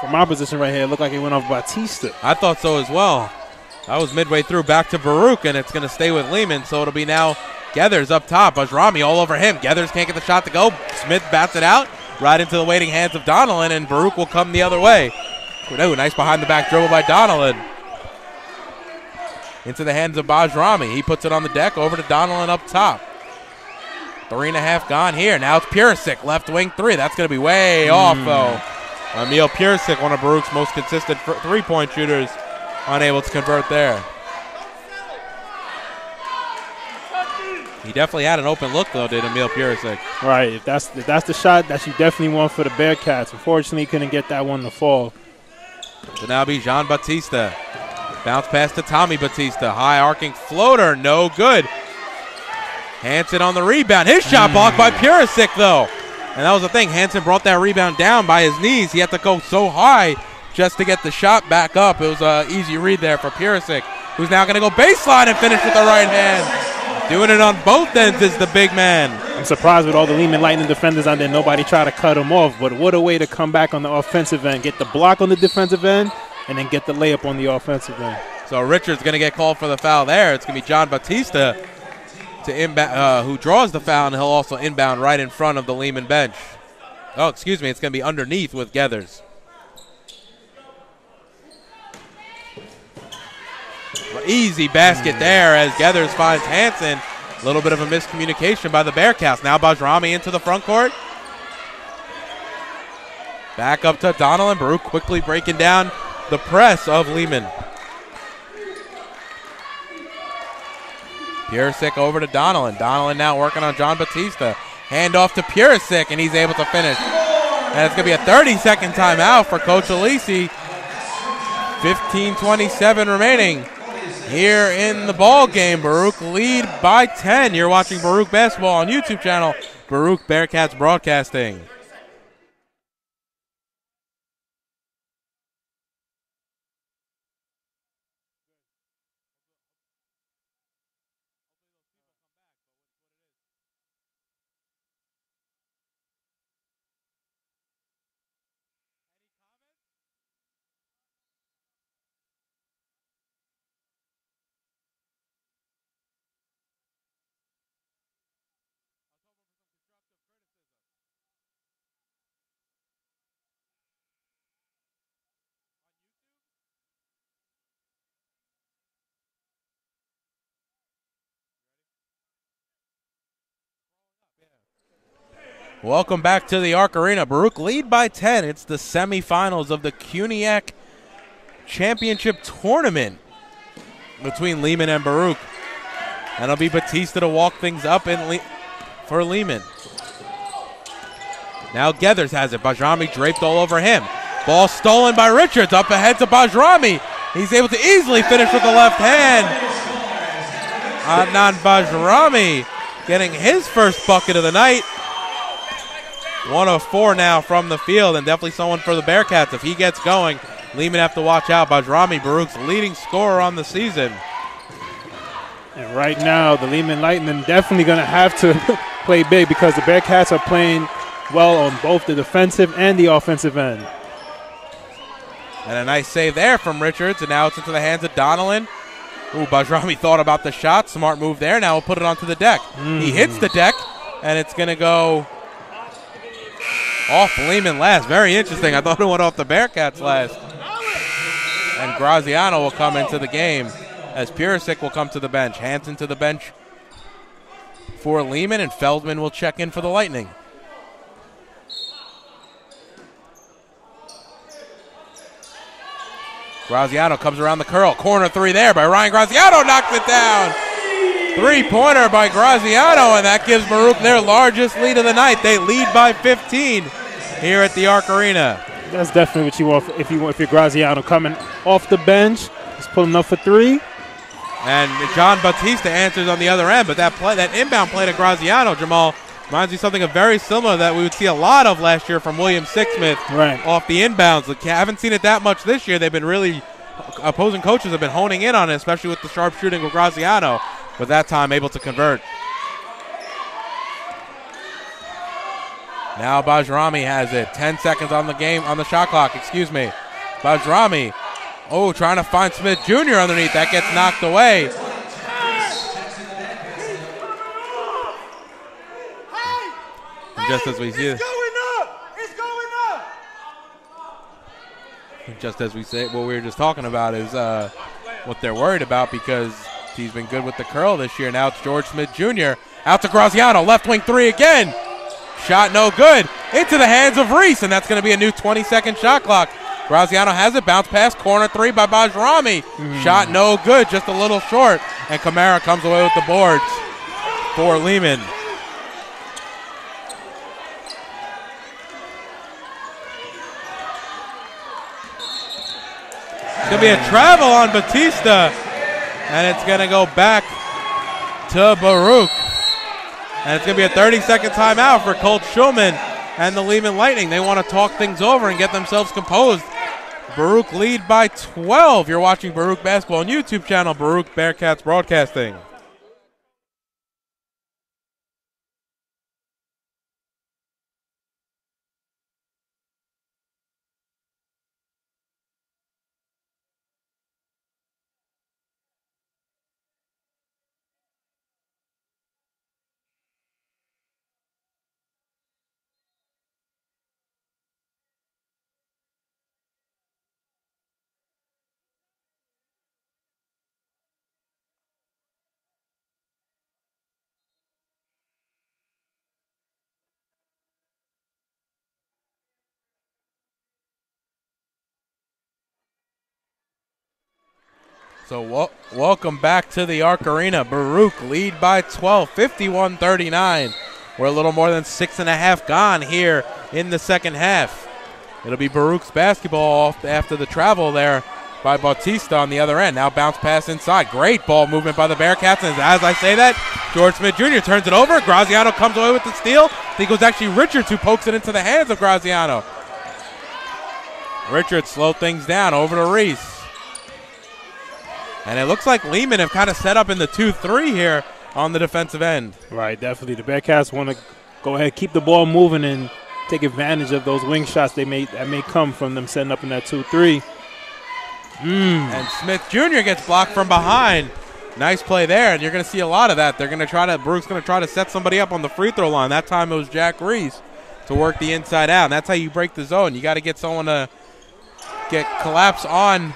From my position right here, it looked like it went off Batista. I thought so as well. That was midway through, back to Baruch, and it's going to stay with Lehman, so it'll be now Gethers up top. Bajrami all over him. Gethers can't get the shot to go. Smith bats it out. right into the waiting hands of Donnellan, and Baruch will come the other way. Oh, nice behind-the-back dribble by Donnellan. Into the hands of Bajrami. He puts it on the deck, over to Donnellan up top. 3.5 gone here. Now it's Purisic, left wing three. That's going to be way off, though. Emil Purisic, one of Baruch's most consistent three-point shooters, unable to convert there. He definitely had an open look, though, did Emil Purisic. Right. If that's the shot that you definitely want for the Bearcats. Unfortunately, he couldn't get that one to fall. So now be Jean Batista. Bounce pass to Tommy Batista. High arcing floater, no good. Hansen on the rebound. His shot blocked by Purisic, though. And that was the thing. Hansen brought that rebound down by his knees. He had to go so high just to get the shot back up. It was an easy read there for Purisic, who's now going to go baseline and finish with the right hand. Doing it on both ends is the big man. I'm surprised with all the Lehman Lightning defenders out there, nobody tried to cut him off. But what a way to come back on the offensive end. Get the block on the defensive end, and then get the layup on the offensive end. So Richards going to get called for the foul there. It's going to be John Batista to inbound, who draws the foul, and he'll also inbound right in front of the Lehman bench. Oh, excuse me. It's going to be underneath with Gethers. Easy basket there as Gethers finds Hansen. A little bit of a miscommunication by the Bearcats. Now Bajrami into the front court. Back up to Donnellan. Baruch quickly breaking down the press of Lehman. Purisic over to Donnellan. Donnellan now working on John Batista. Hand off to Purisic, and he's able to finish. And it's going to be a 30-second timeout for Coach Alisi. 15:27 remaining here in the ball game. Baruch lead by 10. You're watching Baruch Basketball on YouTube channel, Baruch Bearcats Broadcasting. Welcome back to the Arc Arena. Baruch lead by 10. It's the semifinals of the CUNYAC Championship Tournament between Lehman and Baruch. And it'll be Batista to walk things up for Lehman. Now Gethers has it. Bajrami draped all over him. Ball stolen by Richards. Up ahead to Bajrami. He's able to easily finish with the left hand. Adnan Bajrami getting his first bucket of the night. 1 of 4 now from the field, and definitely someone for the Bearcats. If he gets going, Lehman have to watch out. Bajrami, Baruch's leading scorer on the season. And right now, the Lehman Lightning definitely going to have to play big because the Bearcats are playing well on both the defensive and the offensive end. And a nice save there from Richards, and now it's into the hands of Donnellan. Ooh, Bajrami thought about the shot. Smart move there. Now we'll put it onto the deck. He hits the deck, and it's going to go off Lehman last. Very interesting. I thought it went off the Bearcats last. And Graziano will come into the game as Purisic will come to the bench. Hansen to the bench for Lehman, and Feldman will check in for the Lightning. Graziano comes around the curl. Corner three there by Ryan Graziano. Knocks it down. Three-pointer by Graziano, and that gives Baruch their largest lead of the night. They lead by 15 here at the Arc Arena. That's definitely what you want if you're Graziano coming off the bench. He's pulling up for three. And John Batista answers on the other end, but that inbound play to Graziano, Jamal, reminds me something very similar that we would see a lot of last year from William Sixsmith off the inbounds. I haven't seen it that much this year. They've been really, opposing coaches have been honing in on it, especially with the sharp shooting of Graziano, but that time able to convert. Now Bajrami has it. 10 seconds on the shot clock, excuse me. Bajrami, trying to find Smith Jr. underneath. That gets knocked away. Just as we see it. just as we say, what we were just talking about is what they're worried about, because he's been good with the curl this year. Now it's George Smith Jr. Out to Graziano, left wing three again. Shot no good. Into the hands of Reese, and that's going to be a new 20-second shot clock. Graziano has it, bounce pass, corner three by Bajrami. Shot no good, just a little short. And Kamara comes away with the boards for Lehman. It's going to be a travel on Batista, and it's going to go back to Baruch. And it's going to be a 30-second timeout for Colt Schulman and the Lehman Lightning. They want to talk things over and get themselves composed. Baruch lead by 12. You're watching Baruch Basketball on YouTube channel, Baruch Bearcats Broadcasting. So welcome back to the Arc Arena. Baruch lead by 12, 51-39. We're a little more than 6.5 gone here in the second half. It'll be Baruch's basketball after the travel there by Bautista on the other end. Now bounce pass inside. Great ball movement by the Bearcats. And as I say that, George Smith Jr. turns it over. Graziano comes away with the steal. I think it was actually Richards who pokes it into the hands of Graziano. Richards slowed things down over to Reese. And it looks like Lehman have kind of set up in the 2-3 here on the defensive end. Right, definitely. The Bearcats want to go ahead, keep the ball moving, and take advantage of those wing shots that may come from them setting up in that 2-3. And Smith Jr. gets blocked from behind. Nice play there, and you're going to see a lot of that. They're going to try to, Baruch's going to try to set somebody up on the free throw line. That time it was Jack Reese to work the inside out. And that's how you break the zone. You got to get someone to collapse on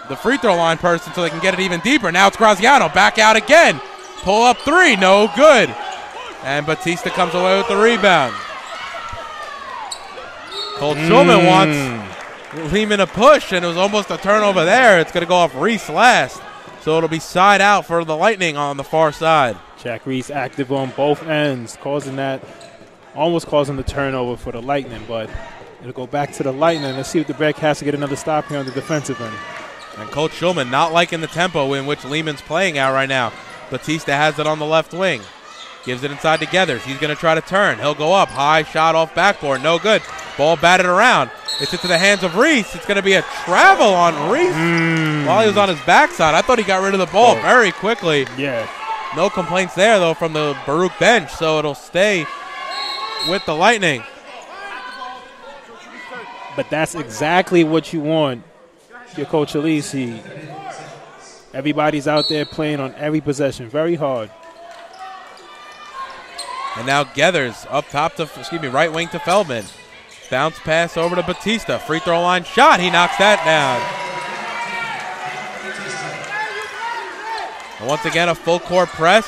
the free throw line person so they can get it even deeper. Now it's Graziano back out again. Pull up three, no good. And Batista comes away with the rebound. Colt Schulman wants Lehman a push, and it was almost a turnover there. It's going to go off Reese last. So it'll be side out for the Lightning on the far side. Jack Reese active on both ends, almost causing the turnover for the Lightning, but it'll go back to the Lightning. Let's see if the Bearcats has to get another stop here on the defensive end. And Coach Schulman not liking the tempo in which Lehman's playing out right now. Batista has it on the left wing. Gives it inside to Geathers. He's going to try to turn. He'll go up. High shot off backboard. No good. Ball batted around. It's into the hands of Reese. It's going to be a travel on Reese while he was on his backside. I thought he got rid of the ball very quickly. Yeah. No complaints there, though, from the Baruch bench, so it'll stay with the Lightning. But that's exactly what you want. Your coach Alisi. Everybody's out there playing on every possession, very hard. And now Geathers up top to, right wing to Feldman. Bounce pass over to Batista. Free throw line shot. He knocks that down. And once again, a full court press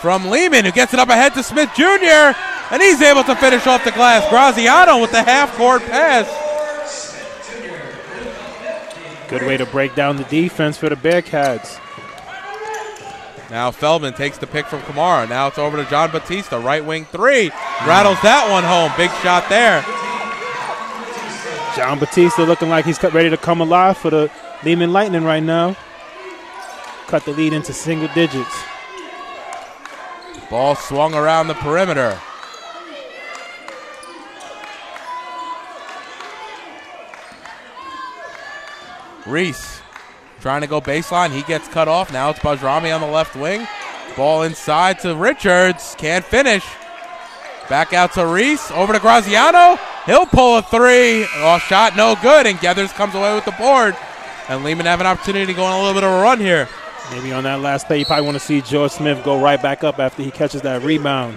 from Lehman, who gets it up ahead to Smith Jr. And he's able to finish off the glass. Graziano with the half court pass. Good way to break down the defense for the Bearcats. Now Feldman takes the pick from Kamara. Now it's over to John Batista. Right wing three. Rattles that one home. Big shot there. John Batista looking like he's ready to come alive for the Lehman Lightning right now. Cut the lead into single digits. Ball swung around the perimeter. Reese trying to go baseline. He gets cut off. Now it's Bajrami on the left wing. Ball inside to Richards. Can't finish. Back out to Reese. Over to Graziano. He'll pull a three. Oh, shot no good. And Geathers comes away with the board. And Lehman have an opportunity to go on a little bit of a run here. Maybe on that last play, you probably want to see George Smith go right back up after he catches that rebound.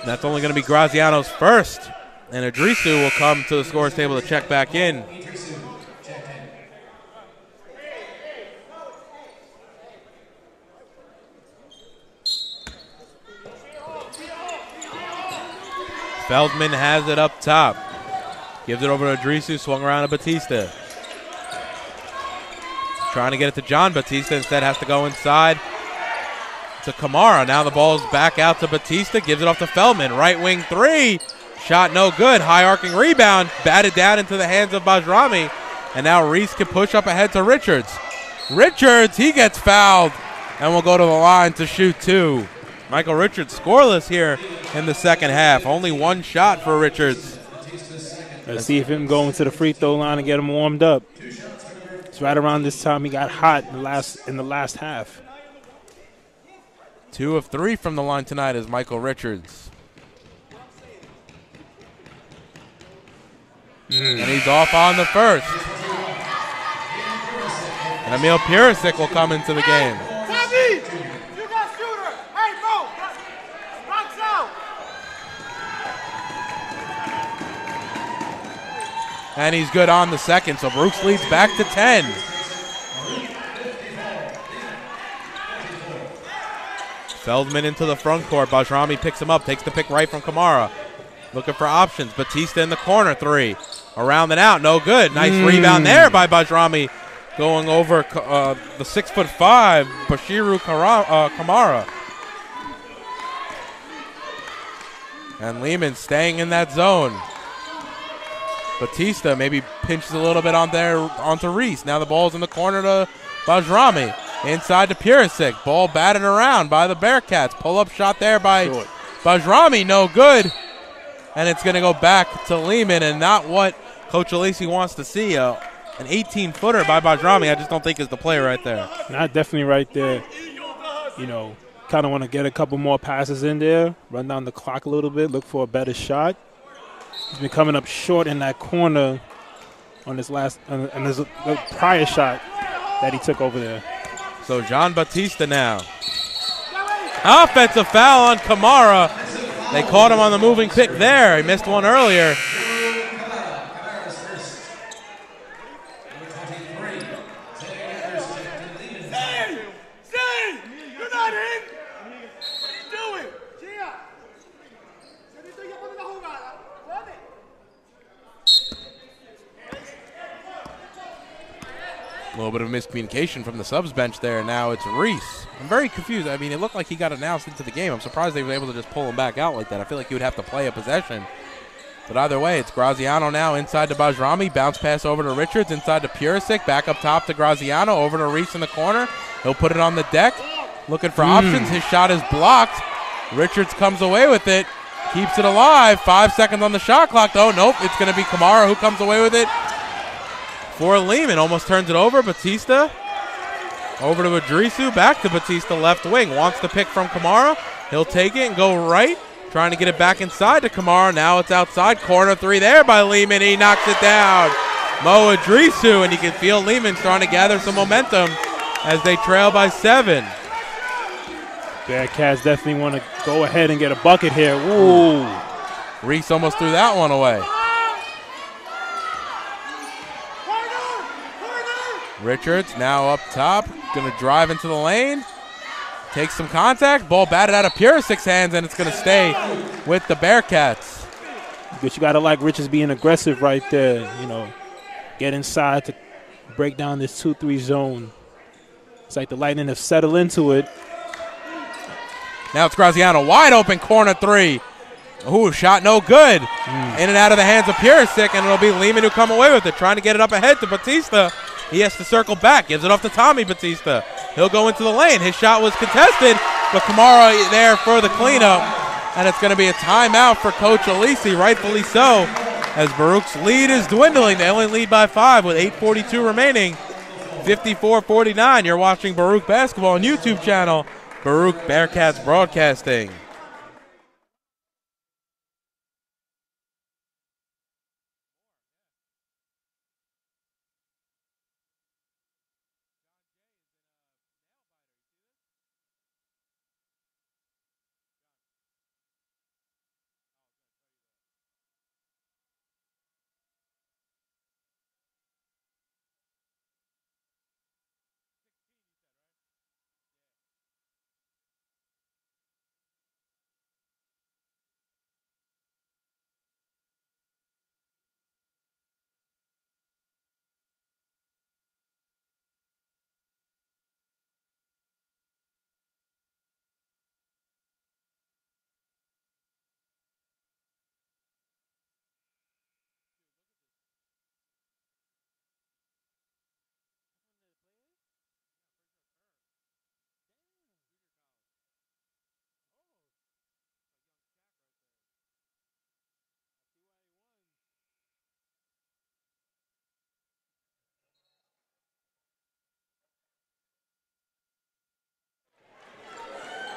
That's only going to be Graziano's first. And Idrisu will come to the scores table to check back in. Feldman has it up top. Gives it over to Idrisu, swung around to Batista. Trying to get it to John Batista, instead has to go inside to Kamara. Now the ball's back out to Batista, gives it off to Feldman. Right wing three, shot no good. High arcing rebound, batted down into the hands of Bajrami. And now Reese can push up ahead to Richards. Richards, he gets fouled and will go to the line to shoot two. Michael Richards scoreless here in the second half. Only one shot for Richards. Let's see if him going to the free throw line and get him warmed up. It's right around this time he got hot in the last half. 2 of 3 from the line tonight is Michael Richards. And he's off on the first. And Emil Purisic will come into the game. And he's good on the second, so Brooks leads back to 10. Feldman into the front court. Bajrami picks him up, takes the pick right from Kamara. Looking for options. Batista in the corner, three. Around and out, no good. Nice rebound there by Bajrami. Going over the 6'5", Bashiru Kamara. And Lehman staying in that zone. Batista maybe pinches a little bit onto Reese. Now the ball's in the corner to Bajrami. Inside to Purisic. Ball batted around by the Bearcats. Pull-up shot there by Bajrami. No good. And it's going to go back to Lehman, and not what Coach Alesi wants to see. An 18-footer by Bajrami, I just don't think is the play right there. Not definitely right there. You know, kind of want to get a couple more passes in there, run down the clock a little bit, look for a better shot. He's been coming up short in that corner on his the prior shot that he took over there. So John Batista now. Offensive foul on Kamara. They caught him on the moving pick there. He missed one earlier. A little bit of miscommunication from the subs bench there. Now it's Reese. I'm very confused. I mean, it looked like he got announced into the game. I'm surprised they were able to just pull him back out like that. I feel like he would have to play a possession. But either way, it's Graziano now inside to Bajrami. Bounce pass over to Richards, inside to Purisic. Back up top to Graziano, over to Reese in the corner. He'll put it on the deck. Looking for options. His shot is blocked. Richards comes away with it. Keeps it alive. 5 seconds on the shot clock, though. Nope, it's going to be Kamara who comes away with it. For Lehman, almost turns it over. Batista over to Idrisu, back to Batista, left wing. Wants the pick from Kamara. He'll take it and go right. Trying to get it back inside to Kamara. Now it's outside. Corner three there by Lehman. He knocks it down. Mo Idrisu, and you can feel Lehman starting to gather some momentum as they trail by 7. Bearcats definitely want to go ahead and get a bucket here. Ooh. Reese almost threw that one away. Richards now up top, going to drive into the lane, takes some contact, ball batted out of Purisic's hands, and it's going to stay with the Bearcats. But you got to like Richards being aggressive right there, you know, get inside to break down this 2-3 zone. It's like the Lightning have settled into it. Now it's Graziano, wide open corner three. Ooh, shot no good. In and out of the hands of Purisic, and it'll be Lehman who come away with it, trying to get it up ahead to Batista. He has to circle back, gives it off to Tommy Batista. He'll go into the lane. His shot was contested, but Kamara there for the cleanup. And it's going to be a timeout for Coach Alesi, rightfully so, as Baruch's lead is dwindling. They only lead by 5 with 8:42 remaining. 54-49. You're watching Baruch Basketball on YouTube channel, Baruch Bearcats Broadcasting.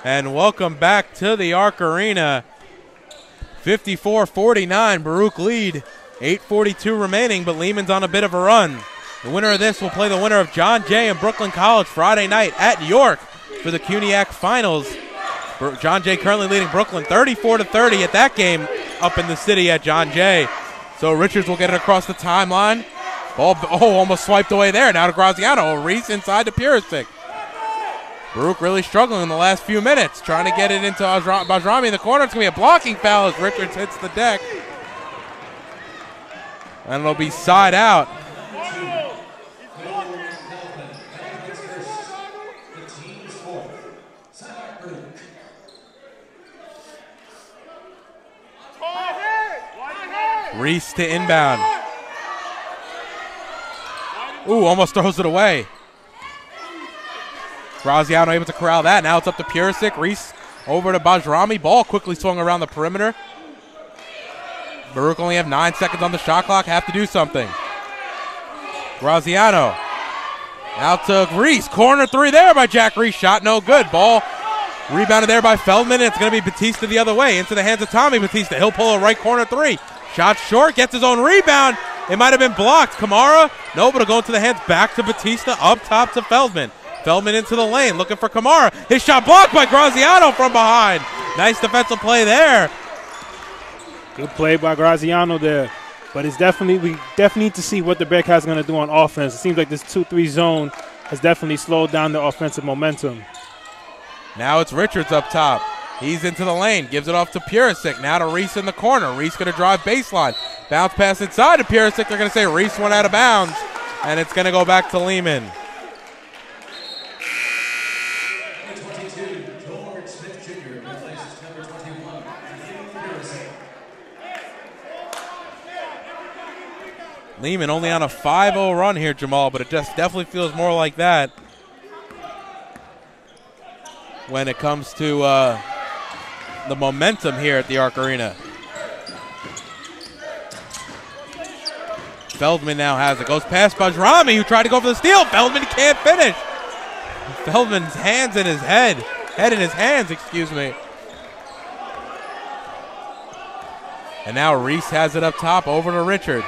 And welcome back to the Arc Arena. 54-49, Baruch lead. 8:42 remaining, but Lehman's on a bit of a run. The winner of this will play the winner of John Jay and Brooklyn College Friday night at York for the CUNYAC Finals. John Jay currently leading Brooklyn 34-30 at that game up in the city at John Jay. So Richards will get it across the timeline. Ball, almost swiped away there. Now to Graziano. Reese inside to Purisic. Baruch really struggling in the last few minutes, trying to get it into Bajrami in the corner. It's going to be a blocking foul as Richards hits the deck. And it'll be side out. Reese to inbound. Ooh, almost throws it away. Graziano able to corral that. Now it's up to Purisic. Reese over to Bajrami. Ball quickly swung around the perimeter. Baruch only have 9 seconds on the shot clock. Have to do something. Graziano. Out to Reese. Corner three there by Jack Reese. Shot no good. Ball rebounded there by Feldman. And it's going to be Batista the other way. Into the hands of Tommy Batista. He'll pull a right corner three. Shot short. Gets his own rebound. It might have been blocked. Kamara. No, but it'll go into the hands back to Batista. Up top to Feldman. Feldman into the lane. Looking for Kamara. His shot blocked by Graziano from behind. Nice defensive play there. Good play by Graziano there. But we definitely need to see what the Bearcats are going to do on offense. It seems like this 2-3 zone has definitely slowed down the offensive momentum. Now it's Richards up top. He's into the lane. Gives it off to Purisic. Now to Reese in the corner. Reese going to drive baseline. Bounce pass inside to Purisic. They're going to say Reese went out of bounds. And it's going to go back to Lehman. Lehman only on a 5-0 run here, Jamal, but it just definitely feels more like that when it comes to the momentum here at the Arc Arena. Feldman now has it. Goes past Bajrami, who tried to go for the steal. Feldman can't finish. Feldman's hands in his head. Head in his hands, excuse me. And now Reese has it up top over to Richards.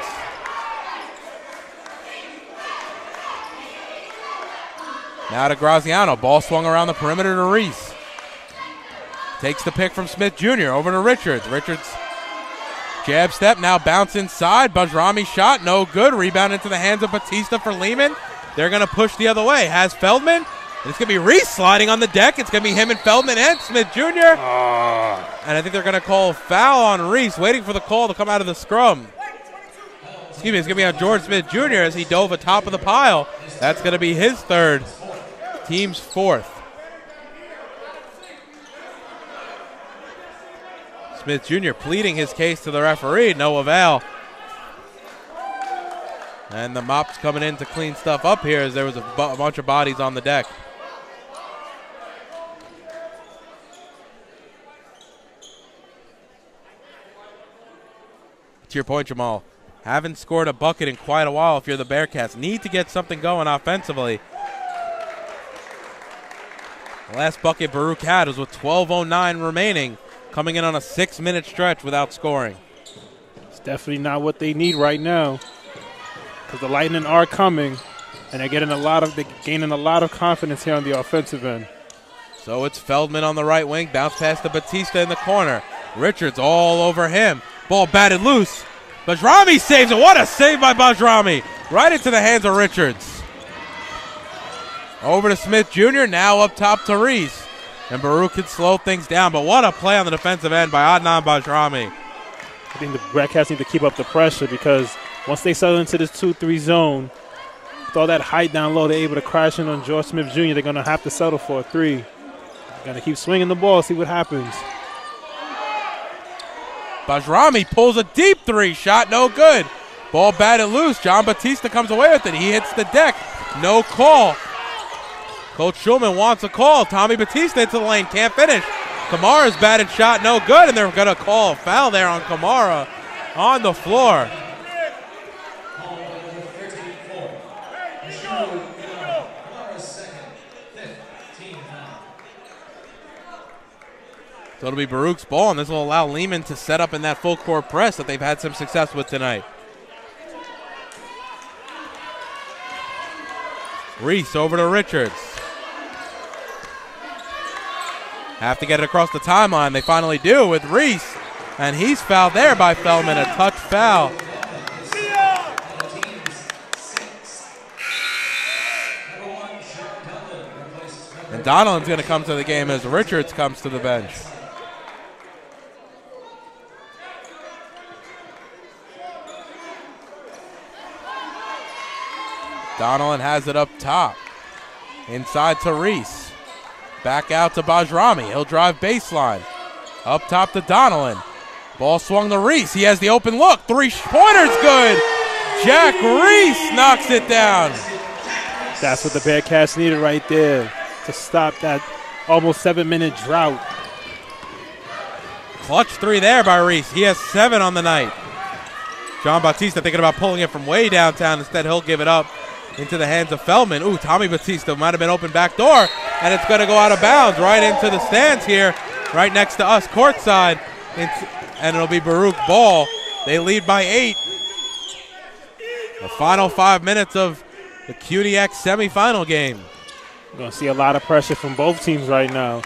Now to Graziano. Ball swung around the perimeter to Reese. Takes the pick from Smith Jr. over to Richards. Richards jab step. Now bounce inside. Bajrami shot. No good. Rebound into the hands of Batista for Lehman. They're going to push the other way. Has Feldman. And it's going to be Reese sliding on the deck. It's going to be him and Feldman and Smith Jr. And I think they're going to call a foul on Reese. Waiting for the call to come out of the scrum. Excuse me. It's going to be on George Smith Jr. as he dove atop of the pile. That's going to be his third. Team's fourth. Smith Jr. pleading his case to the referee. No avail. And the mop's coming in to clean stuff up here as there was a bunch of bodies on the deck. To your point, Jamal, haven't scored a bucket in quite a while if you're the Bearcats. Need to get something going offensively. The last bucket Baruch had was with 12:09 remaining, coming in on a 6-minute stretch without scoring. It's definitely not what they need right now, because the Lightning are coming, and they're gaining a lot of confidence here on the offensive end. So it's Feldman on the right wing, bounce pass to Batista in the corner. Richards all over him. Ball batted loose. Bajrami saves it. What a save by Bajrami! Right into the hands of Richards. Over to Smith Jr., now up top to Reese. And Baruch can slow things down, but what a play on the defensive end by Adnan Bajrami. I think the Bearcats need to keep up the pressure, because once they settle into this 2-3 zone, with all that height down low, they're able to crash in on George Smith Jr. They're going to have to settle for a three. They're going to keep swinging the ball, see what happens. Bajrami pulls a deep three, shot no good. Ball batted loose. John Batista comes away with it. He hits the deck. No call. Coach Schulman wants a call. Tommy Batista into the lane, can't finish. Kamara's batted shot, no good, and they're going to call a foul there on Kamara on the floor. So it'll be Baruch's ball, and this will allow Lehman to set up in that full court press that they've had some success with tonight. Reese over to Richards. Have to get it across the timeline. They finally do with Reese, and he's fouled there by Feldman, a touch foul. And Donald's going to come to the game as Richards comes to the bench. Donald has it up top. Inside to Reese. Back out to Bajrami. He'll drive baseline. Up top to Donaldin. Ball swung to Reese. He has the open look. Three-pointer's good. Jack Reese knocks it down. That's what the Bearcats needed right there to stop that almost 7-minute drought. Clutch three there by Reese. He has 7 on the night. John Bautista thinking about pulling it from way downtown. Instead, he'll give it up into the hands of Feldman. Ooh, Tommy Bautista might have been open back door, and it's going to go out of bounds right into the stands here, right next to us courtside, and it'll be Baruch ball. They lead by 8. The final 5 minutes of the CUNYAC semifinal game. We're going to see a lot of pressure from both teams right now.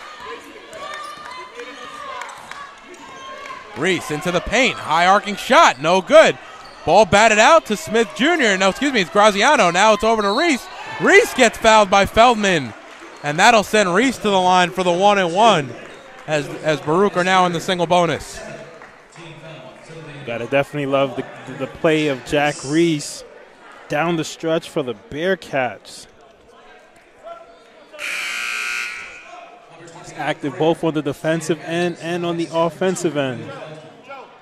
Reese into the paint. High arcing shot. No good. Ball batted out to Smith Jr. No, excuse me, it's Graziano. Now it's over to Reese. Reese gets fouled by Feldman. And that'll send Reese to the line for the 1-and-1 as Baruch are now in the single bonus. Gotta definitely love the play of Jack Reese down the stretch for the Bearcats. He's active both on the defensive end and on the offensive end.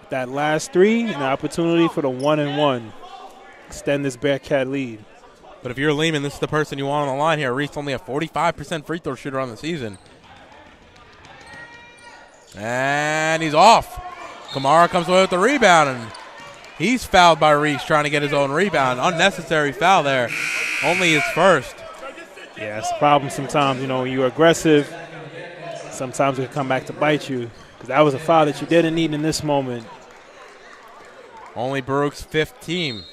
That last three, an opportunity for the 1-and-1. Extend this Bearcat lead. But if you're Lehman, this is the person you want on the line here. Reese only a 45% free throw shooter on the season. And he's off. Kamara comes away with the rebound, and he's fouled by Reese trying to get his own rebound. Unnecessary foul there. Only his first. Yeah, it's a problem sometimes. You know, when you're aggressive, sometimes it can come back to bite you. Because that was a foul that you didn't need in this moment. Only Baruch's 5th team.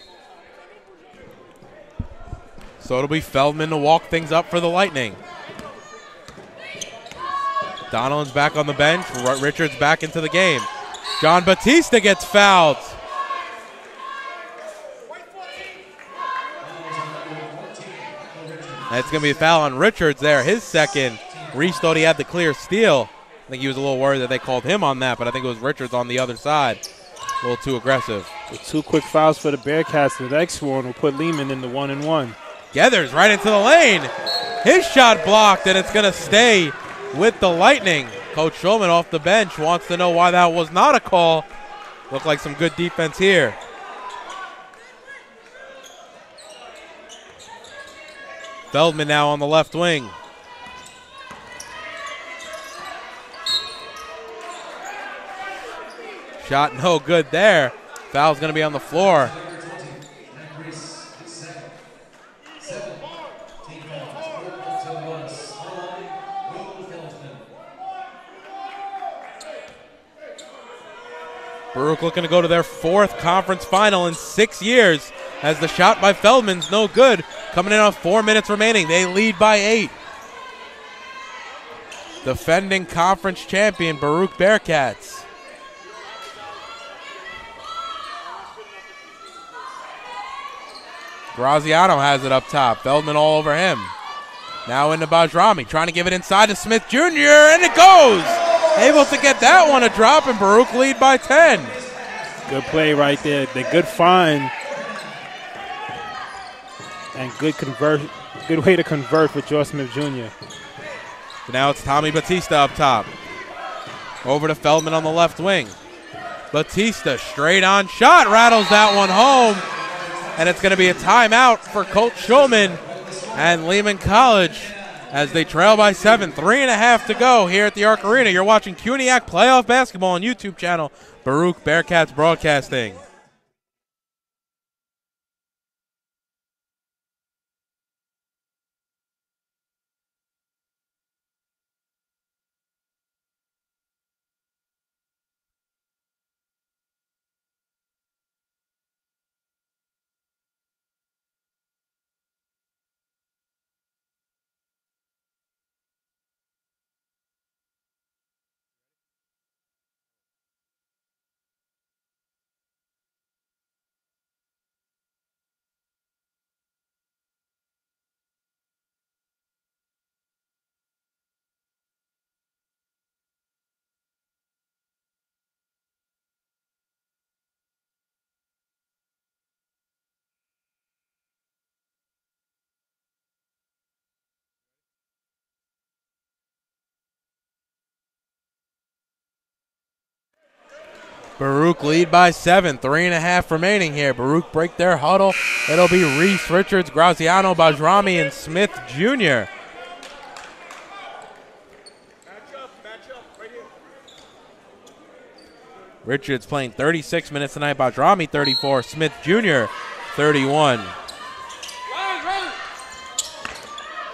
So it'll be Feldman to walk things up for the Lightning. Donald's back on the bench. Richards back into the game. John Bautista gets fouled. That's going to be a foul on Richards there, his second. Reese thought he had the clear steal. I think he was a little worried that they called him on that, but I think it was Richards on the other side. A little too aggressive. With 2 quick fouls for the Bearcats, the next one will put Lehman in the 1-and-1. Gathers right into the lane. His shot blocked, and it's going to stay with the Lightning. Coach Schulman off the bench wants to know why that was not a call. Looked like some good defense here. Feldman now on the left wing. Shot no good there. Foul's going to be on the floor. Baruch looking to go to their 4th conference final in 6 years as the shot by Feldman's no good. Coming in on 4 minutes remaining. They lead by 8. Defending conference champion Baruch Bearcats. Graziano has it up top. Feldman all over him. Now into Bajrami, trying to give it inside to Smith Jr., and it goes! Able to get that one a drop, and Baruch lead by 10. Good play right there. The good find and good way to convert with Joe Smith Jr. So now it's Tommy Bautista up top. Over to Feldman on the left wing. Bautista straight on shot, rattles that one home. And it's going to be a timeout for Coach Schulman and Lehman College as they trail by 7. 3.5 to go here at the Arc Arena. You're watching CUNYAC Playoff Basketball on YouTube channel, Baruch Bearcats Broadcasting. Baruch lead by 7, 3.5 remaining here. Baruch break their huddle. It'll be Reese, Richards, Graziano, Bajrami, and Smith Jr. Richards playing 36 minutes tonight. Bajrami 34. Smith Jr. 31.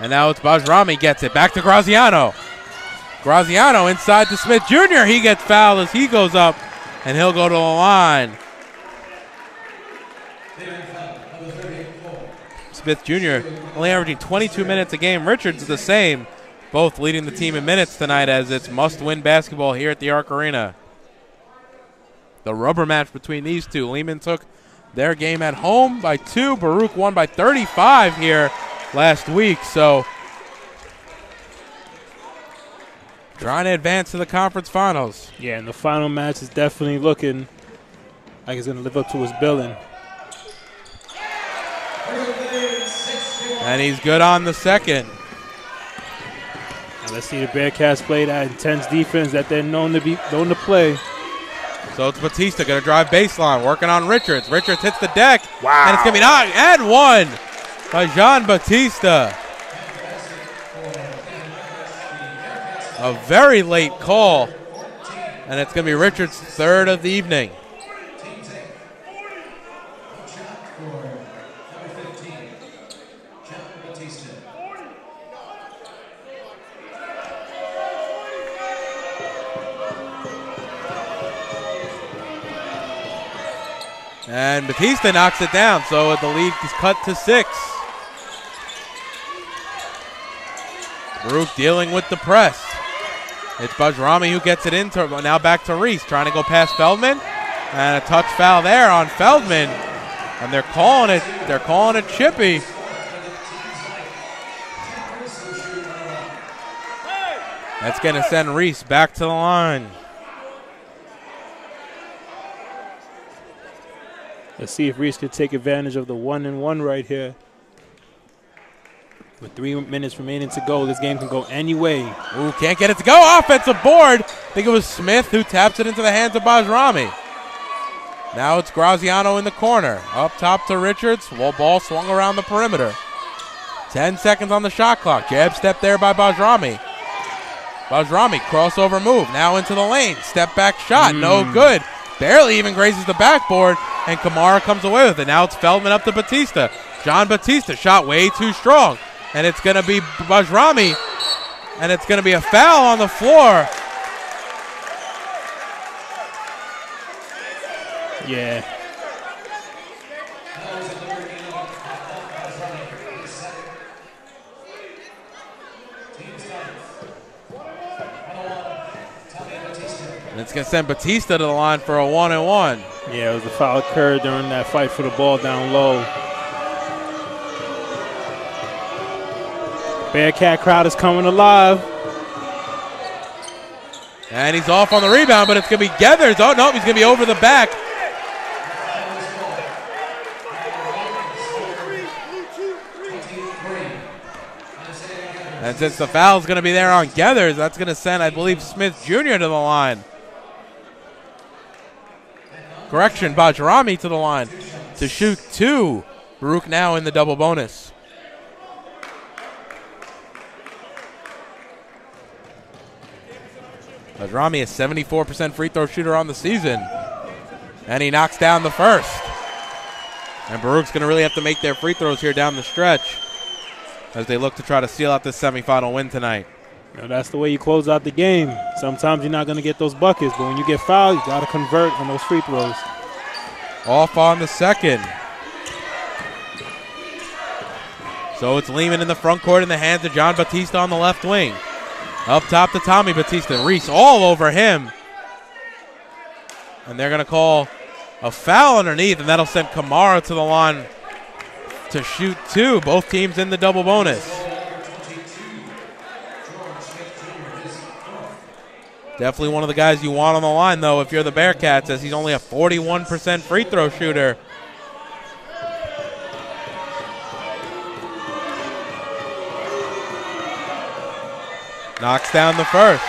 And now it's Bajrami gets it. Back to Graziano. Graziano inside to Smith Jr. He gets fouled as he goes up, and he'll go to the line. Smith Jr. only averaging 22 minutes a game. Richards is the same. Both leading the team in minutes tonight as it's must-win basketball here at the Arc Arena. The rubber match between these two. Lehman took their game at home by 2. Baruch won by 35 here last week. So trying to advance to the conference finals. Yeah, and the final match is definitely looking like it's going to live up to his billing. And he's good on the second. Now let's see the Bearcats play that intense defense that they're known to play. So it's Batista going to drive baseline, working on Richards. Richards hits the deck. Wow. And it's going to be knocked and one by Jean Batista. A very late call. And it's going to be Richards' third of the evening. And Batista knocks it down, so the lead is cut to 6. Baruch dealing with the press. It's Bajrami who gets it into, now back to Reese, trying to go past Feldman. And a touch foul there on Feldman. And they're calling it chippy. That's going to send Reese back to the line. Let's see if Reese could take advantage of the 1-and-1 right here. With 3 minutes remaining to go, this game can go any way. Ooh, can't get it to go. Offensive board. I think it was Smith who taps it into the hands of Bajrami. Now it's Graziano in the corner. Up top to Richards. Ball swung around the perimeter. 10 seconds on the shot clock. Jab step there by Bajrami. Bajrami, crossover move. Now into the lane. Step back shot. No good. Barely even grazes the backboard, and Kamara comes away with it. Now it's Feldman up to Batista. John Batista shot way too strong. And it's going to be Bajrami, and it's going to be a foul on the floor. Yeah. And it's going to send Batista to the line for a 1-and-1. Yeah, it was a foul occurred during that fight for the ball down low. Bearcat crowd is coming alive. And he's off on the rebound, but it's going to be Geathers. Oh, no, he's going to be over the back. And since the foul is going to be there on Geathers, that's going to send, I believe, Smith Jr. to the line. Correction, Bajrami to the line to shoot 2. Baruch now in the double bonus. Bajrami is 74% free throw shooter on the season. And he knocks down the first. And Baruch's going to really have to make their free throws here down the stretch as they look to try to seal out this semifinal win tonight. You know, that's the way you close out the game. Sometimes you're not going to get those buckets, but when you get fouled, you got to convert on those free throws. Off on the second. So it's Lehman in the front court in the hands of John Batista on the left wing. Up top to Tommy Batista. Reese all over him. And they're going to call a foul underneath, and that'll send Kamara to the line to shoot 2. Both teams in the double bonus. Definitely one of the guys you want on the line, though, if you're the Bearcats, as he's only a 41% free throw shooter. Knocks down the first.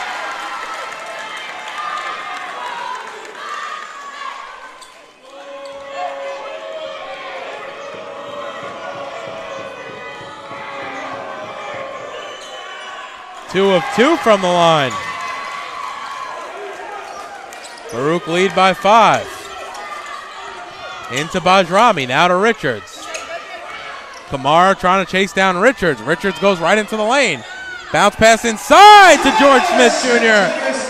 2 of 2 from the line. Baruch lead by 5. Into Bajrami, now to Richards. Kamara trying to chase down Richards. Richards goes right into the lane. Bounce pass inside to George Smith Jr.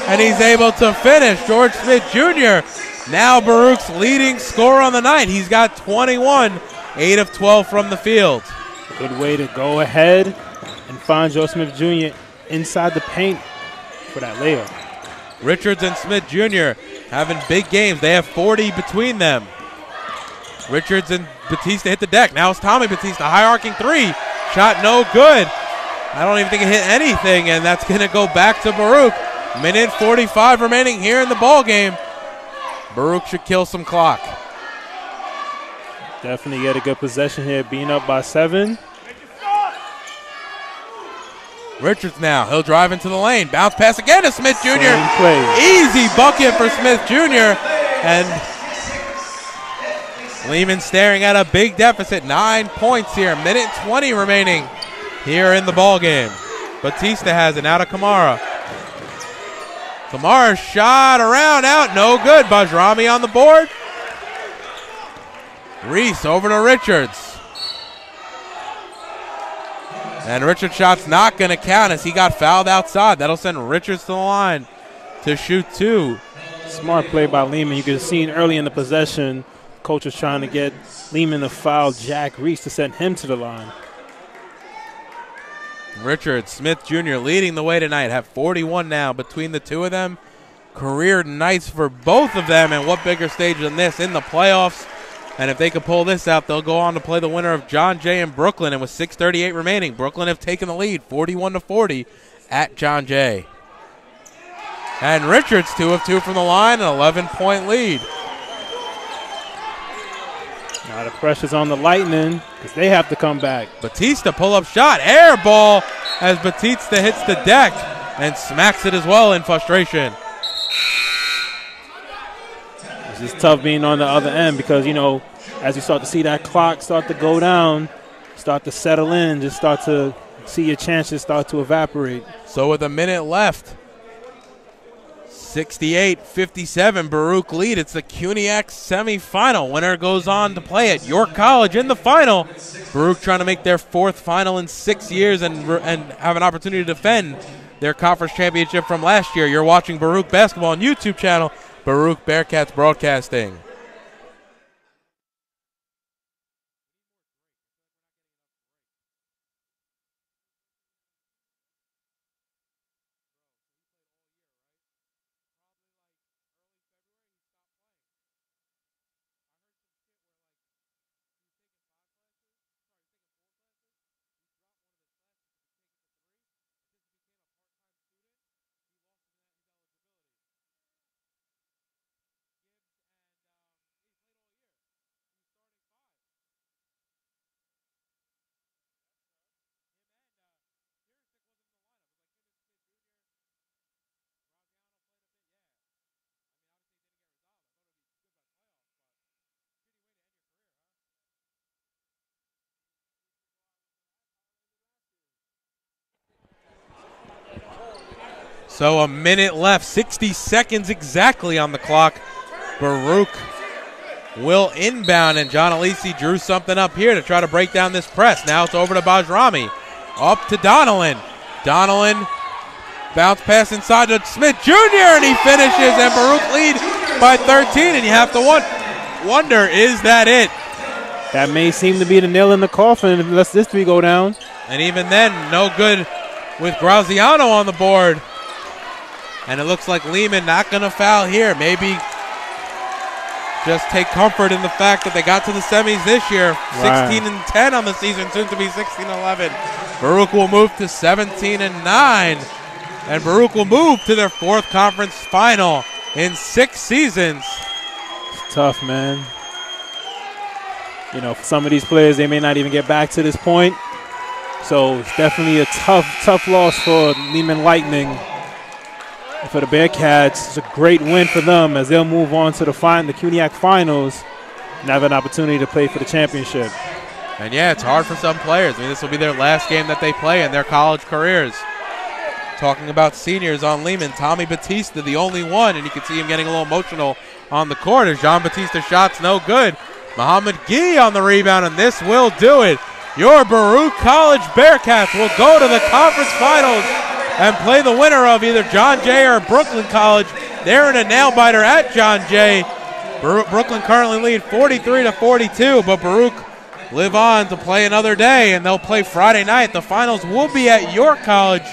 And he's able to finish. George Smith Jr. now Baruch's leading scorer on the night. He's got 21, 8 of 12 from the field. Good way to go ahead and find George Smith Jr. inside the paint for that layup. Richards and Smith Jr. having big games. They have 40 between them. Richards and Batista hit the deck. Now it's Tommy Batista, high arcing 3. Shot no good. I don't even think it hit anything, and that's going to go back to Baruch. Minute 45 remaining here in the ball game. Baruch should kill some clock. Definitely get a good possession here, being up by 7. Richards now, he'll drive into the lane. Bounce pass again to Smith Jr. Easy bucket for Smith Jr. And Lehman staring at a big deficit, 9 points here. Minute 20 remaining here in the ball game. Batista has it, now to Kamara. Kamara shot around, out, no good. Bajrami on the board. Reese over to Richards. And Richards' shot's not going to count as he got fouled outside. That'll send Richards to the line to shoot 2. Smart play by Lehman. You could have seen early in the possession, coach was trying to get Lehman to foul Jack Reese to send him to the line. Richards, Smith Jr. leading the way tonight, have 41 now between the two of them. Career nights for both of them, and what bigger stage than this in the playoffs. And if they could pull this out, they'll go on to play the winner of John Jay and Brooklyn. And with 6:38 remaining, Brooklyn have taken the lead, 41-40 at John Jay. And Richards, 2 of 2 from the line, an 11-point lead. Now the pressure's on the Lightning because they have to come back. Batista pull-up shot, air ball as Batista hits the deck and smacks it as well in frustration. It's just tough being on the other end because, you know, as you start to see that clock start to go down, start to settle in, just start to see your chances start to evaporate. So with a minute left, 68-57, Baruch lead. It's the CUNYAC Semifinal. Winner goes on to play at York College in the final. Baruch trying to make their 4th final in 6 years and have an opportunity to defend their conference championship from last year. You're watching Baruch Basketball on YouTube channel, Baruch Bearcats Broadcasting. So a minute left, 60 seconds exactly on the clock. Baruch will inbound, and John Alisi drew something up here to try to break down this press. Now it's over to Bajrami. Up to Donnellan. Donnellan, bounce pass inside to Smith Jr., and he finishes, and Baruch lead by 13, and you have to wonder, is that it? That may seem to be the nail in the coffin unless this 3 go down. And even then, no good with Graziano on the board. And it looks like Lehman not going to foul here. Maybe just take comfort in the fact that they got to the semis this year. 16-10 on the season, soon to be 16-11. Baruch will move to 17-9. And Baruch will move to their 4th conference final in 6 seasons. It's tough, man. You know, for some of these players, they may not even get back to this point. So it's definitely a tough loss for Lehman Lightning. For the Bearcats, it's a great win for them as they'll move on to the CUNYAC Finals and have an opportunity to play for the championship. And yeah, it's hard for some players. I mean, this will be their last game that they play in their college careers. Talking about seniors on Lehman, Tommy Batista, the only one, and you can see him getting a little emotional on the court as Jean Batista's shot's no good. Muhammad Gee on the rebound, and this will do it. Your Baruch College Bearcats will go to the conference finals and play the winner of either John Jay or Brooklyn College. They're in a nail-biter at John Jay. Brooklyn currently lead 43-42, but Baruch live on to play another day, and they'll play Friday night. The finals will be at York College.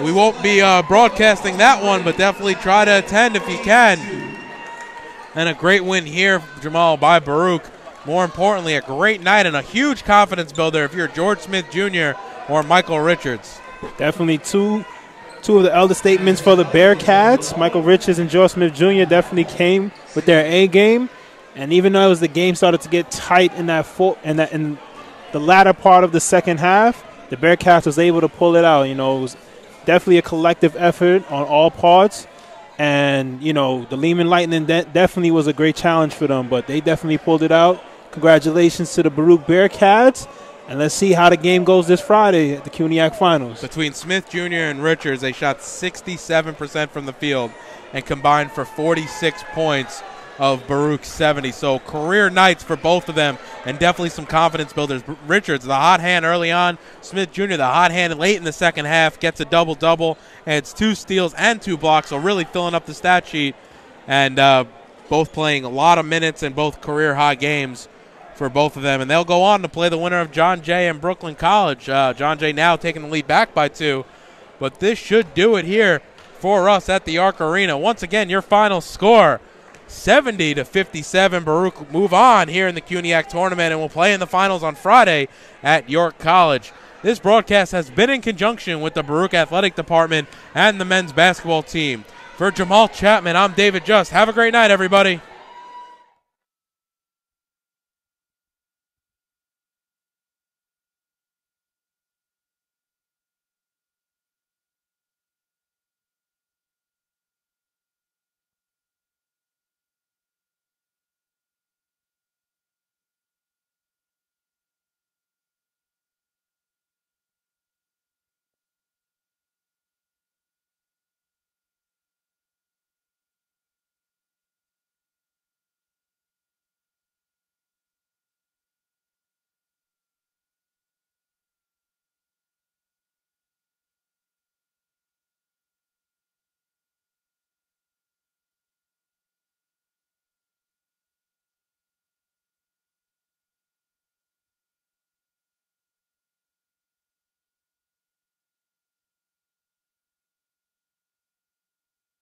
We won't be broadcasting that one, but definitely try to attend if you can. And a great win here, Jamal, by Baruch. More importantly, a great night and a huge confidence builder if you're George Smith Jr. or Michael Richards. Definitely two of the elder statements for the Bearcats. Michael Richards and George Smith Jr. definitely came with their A game. And even though the game started to get tight in the latter part of the second half, the Bearcats was able to pull it out. You know, it was definitely a collective effort on all parts. And, you know, the Lehman Lightning definitely was a great challenge for them, but they definitely pulled it out. Congratulations to the Baruch Bearcats. And let's see how the game goes this Friday at the CUNYAC Finals. Between Smith Jr. and Richards, they shot 67% from the field and combined for 46 points of Baruch 70. So career nights for both of them and definitely some confidence builders. Richards, the hot hand early on. Smith Jr., the hot hand late in the second half, gets a double-double. And it's 2 steals and 2 blocks, so really filling up the stat sheet. And both playing a lot of minutes and both career-high games for both of them. And they'll go on to play the winner of John Jay and Brooklyn College. John Jay now taking the lead back by 2. But this should do it here for us at the Arc Arena. Once again, your final score, 70-57. Baruch move on here in the CUNYAC tournament and will play in the finals on Friday at York College. This broadcast has been in conjunction with the Baruch Athletic Department and the men's basketball team. For Jamal Chapman, I'm David Just. Have a great night, everybody.